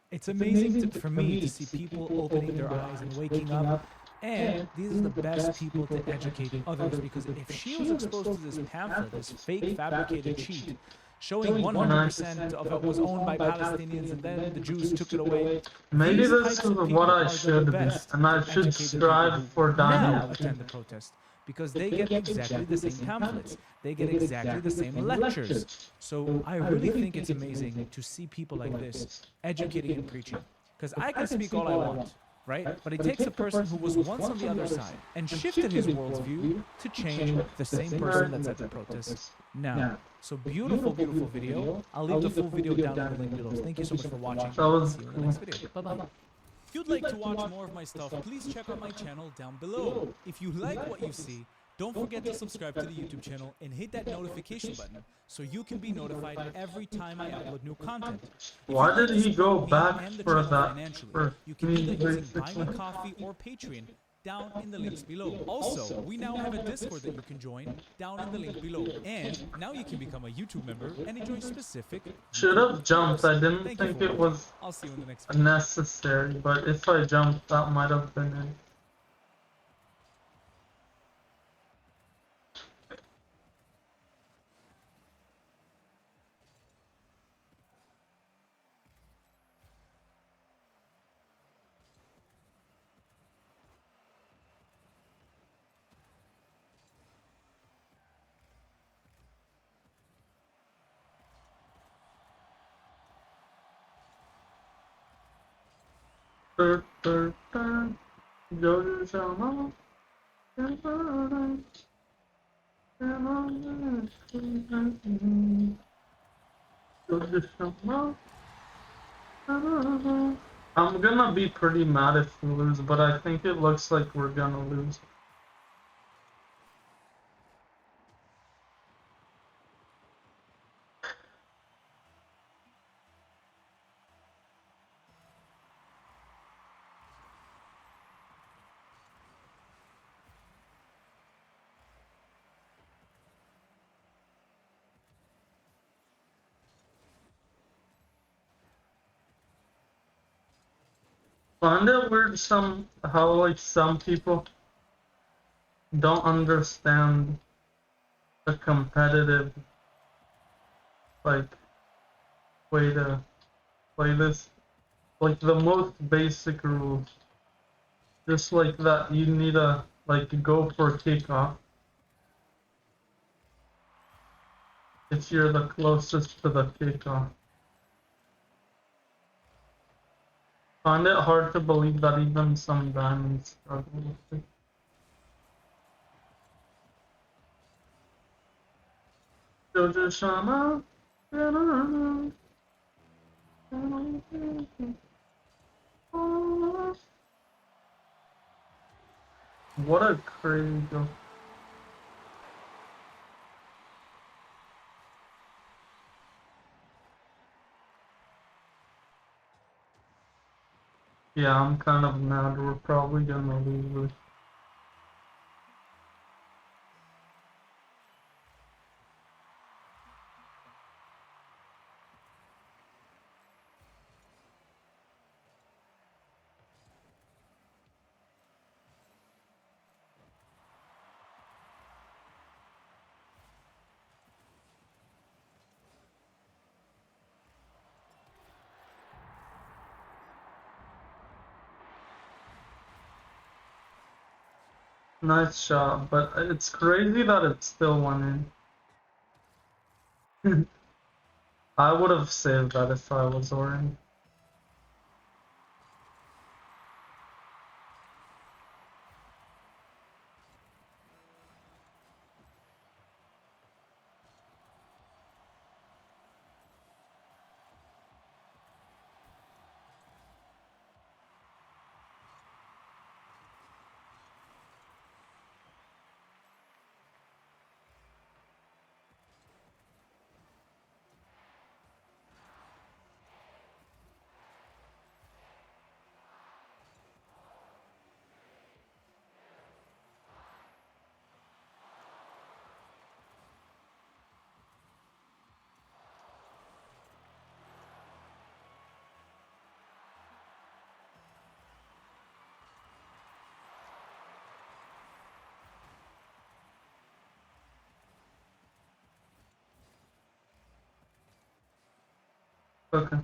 it's amazing for me to see people opening their eyes and waking up. And these are the best people to educate others, because if she was exposed to this pamphlet, this fake fabricated sheet, showing 100% of it was owned by Palestinians and then the Jews took it away. Maybe this is what I should be, and I should strive for Now that. attend the protest, because they get exactly the same pamphlets. They get exactly the same lectures. So I really think it's amazing to see people like this educating and preaching, because I can speak all I want. Right? But it takes a person who was once on the other side and shifted his worldview to change the same person that's at the protest now. So beautiful, beautiful video. I'll leave the full video down in the link below. Thank you so much for watching. See you in the next video. Bye-bye. If you'd like to watch more of my stuff, please check out my channel down below. If you like what you see, don't forget to subscribe to the YouTube channel and hit that notification button so you can be notified every time I upload new content. Why did he go back for that? You can do that using Buy Me Coffee or Patreon down in the links below. Also, we now have a Discord that you can join down in the link below. And now you can become a YouTube member and enjoy specific... Should have jumped. I didn't think it was I'll see you in the next video. necessary, but if I jumped, that might have been it. I'm gonna be pretty mad if we lose, but I think it looks like we're gonna lose. Find it weird how like some people don't understand the competitive like way to play this, like the most basic rules, just like that you need to like go for kickoff if you're the closest to the kickoff. Find it hard to believe that even some diamonds struggle with it. Jojo Shama. What a crazy go. Yeah, I'm kind of mad we're probably gonna lose it. Nice shot, but it's crazy that it still went in. I would have saved that if I was Orin. Okay.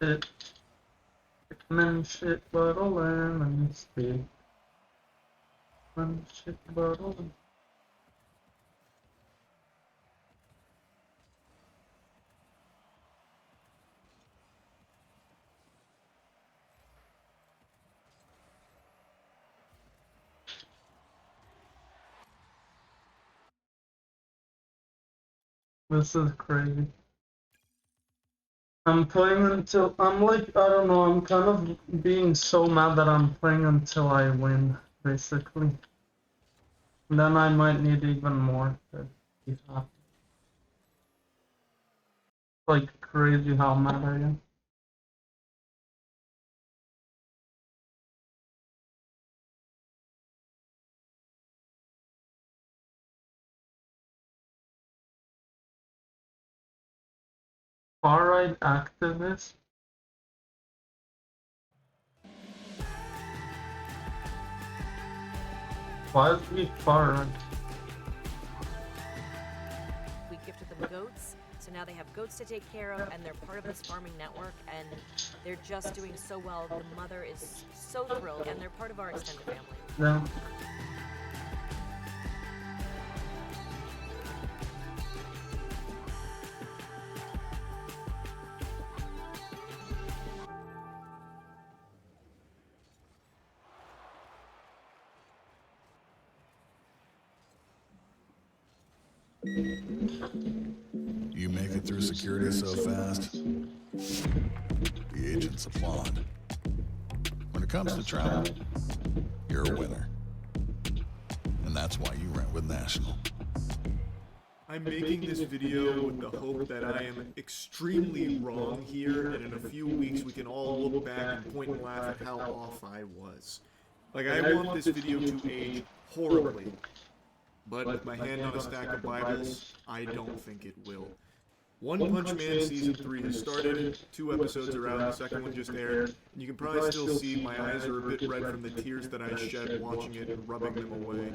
Shit. Man, shit, but a lemon speak. Man, shit, but a lemon. This is crazy. I'm playing until I'm like, I don't know, I'm kind of being so mad that I'm playing until I win, basically. And then I might need even more to be happy. Like crazy how mad I am. Far-right activist? Why is he far-right? We gifted them goats, so now they have goats to take care of, and they're part of this farming network, and they're just doing so well. The mother is so thrilled, and they're part of our extended family. Yeah. You make it through security so fast, the agents applaud. When it comes to travel, you're a winner. And that's why you rent with National. I'm making this video with the hope that I am extremely wrong here, and in a few weeks we can all look back and point and laugh at how off I was. Like, I want this video to age horribly, but with my hand on a stack of Bibles, I don't think it will. One Punch Man Season 3 has started, 2 episodes are out, the second one just aired, and you can probably still see my eyes are a bit red from the tears that I shed watching it and rubbing them away.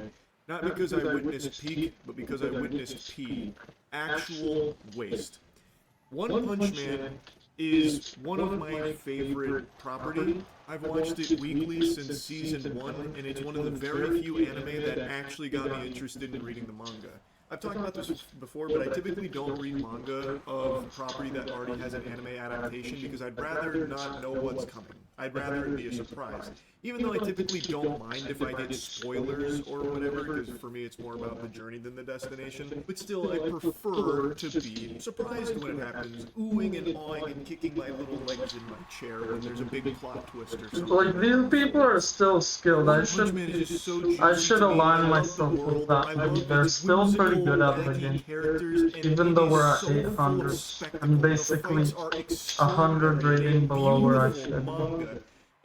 Not because I witnessed peak, but because I witnessed pee. Actual waste. One Punch Man is one of my favorite property. I've watched it weekly since Season 1, and it's one of the very few anime that actually got me interested in reading the manga. I've talked about this before, but I typically don't read manga of property that already has an anime adaptation because I'd rather not know what's coming. I'd rather it be a surprise. Even though I typically don't mind if I get spoilers or whatever, because for me it's more about the journey than the destination. But still, I prefer to be surprised when it happens, oohing and awing and kicking my little legs in my chair when there's a big plot twist or something. Like, these people are still skilled. I should align myself with that. Like, they're still pretty good at the game. Even though we're at 800. I'm basically 100 rating below where I should be.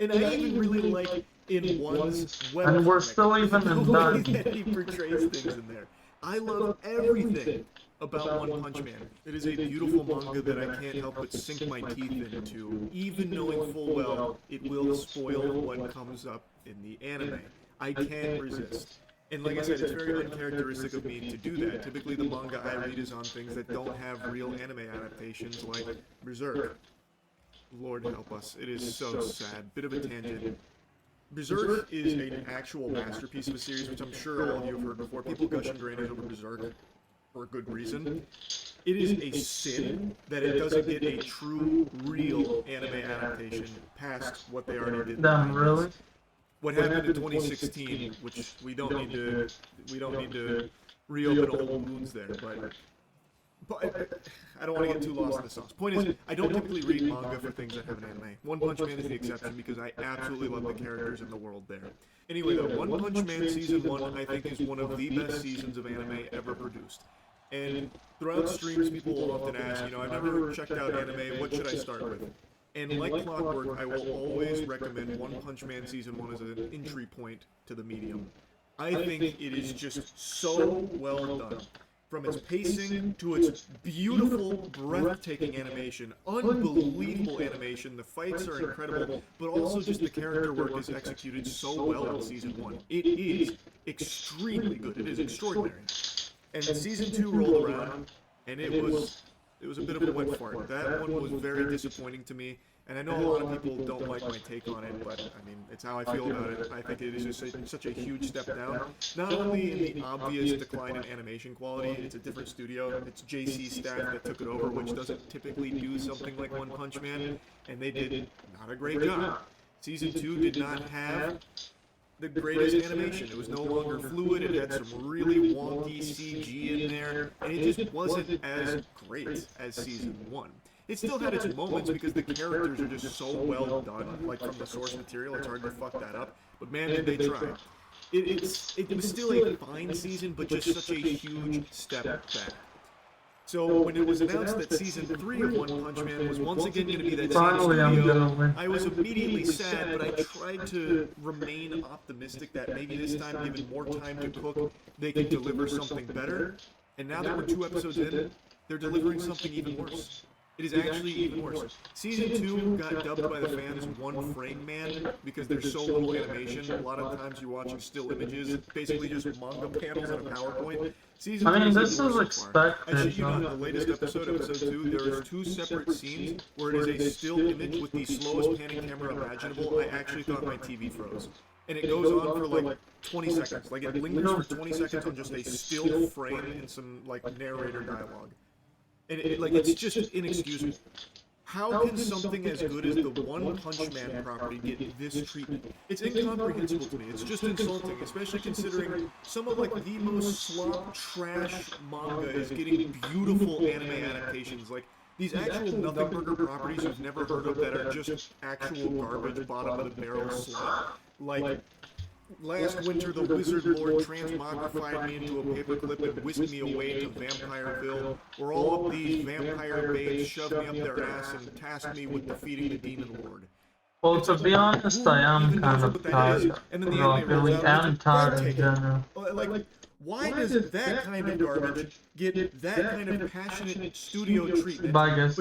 And I even really like in One's web And we're still even in the way that. that he portrays things in there. I love everything about One Punch Man. It is a beautiful manga that I can't help but sink my teeth into, even knowing full well it will spoil what comes up in the anime. I can't resist. And like I said, it's very uncharacteristic of me to do that. Typically the manga I read is on things that don't have real anime adaptations, like Berserk. Lord help us, it is so sad. Bit of a tangent. Berserk is an actual masterpiece of a series, which I'm sure all of you have heard before. People gush and drain over Berserk for a good reason. It is a sin that it doesn't get a true, real anime adaptation past what they already did. Damn, really? What happened in 2016, which we don't need to reopen old wounds there, but I don't want to get too lost in the sauce. Point is, I don't typically read manga for things that have an anime. One Punch Man is the exception because I absolutely love the characters in the world there. Anyway, though, One Punch Man Season 1, I think, is one of the best seasons of anime ever produced. And throughout streams, people will often ask, you know, I've never checked out anime, what should I start with? And like clockwork, I will always recommend One Punch Man Season 1 as an entry point to the medium. I think it is just so well done. From its pacing to its beautiful, breathtaking animation, unbelievable animation, the fights are incredible, but also just the character work is executed so well in Season 1. It is extremely good. It is extraordinary. And Season 2 rolled around, and it was a bit of a wet fart. That one was very disappointing to me, and I know a lot of people don't like my take on it, but I mean, it's how I feel about it. I think it is just such a huge step down. Not only in the obvious decline in animation quality, it's a different studio. It's JC staff that took it over, which doesn't typically do something like One Punch Man, and they did not a great job. Season 2 did not have the greatest animation. It was no longer fluid, it had some really wonky CG in there, and it just wasn't as great as Season 1. It still had its moments because the characters are just so well done, like from the source material, it's hard to fuck that up, but man did they try. It was still a fine season, but just such a huge step back. So when it was announced that Season 3 of One Punch Man was once again going to be that same studio, I was immediately sad, but I tried to remain optimistic that maybe this time, given more time to cook, they could deliver something better. And now that we're 2 episodes in, they're delivering something even worse. It is actually even worse. Season 2 got dubbed by the fans One Frame Man because there's so little animation. A lot of times you're watching still images, basically just manga panels on a PowerPoint. Season I mean, 3 this is expected. I shit you not, the latest episode 2, there is 2 separate scenes where it is a still image with the slowest panning camera imaginable. I actually thought my TV froze. And it goes on for like 20 seconds. Like it lingers for 20 seconds on just a still frame and some like narrator dialogue. And it's just inexcusable. How can something as good as the One Punch Man property get this treatment? It's incomprehensible to me. It's just insulting, especially considering some of like the most slop trash manga is getting beautiful anime adaptations. Like these actual nothing burger properties you've never heard of that are just actual garbage, bottom of the barrel slop. Like last winter, the Wizard Lord transmogrified me into a paperclip and whisked me away to Vampireville, where all of these vampire babes shoved me up their ass and tasked me with defeating the Demon Lord. Well, to be honest, I am kind of tired. Really am tired in general. Like, why does that kind of garbage get that kind of passionate studio treatment? Bye, guys.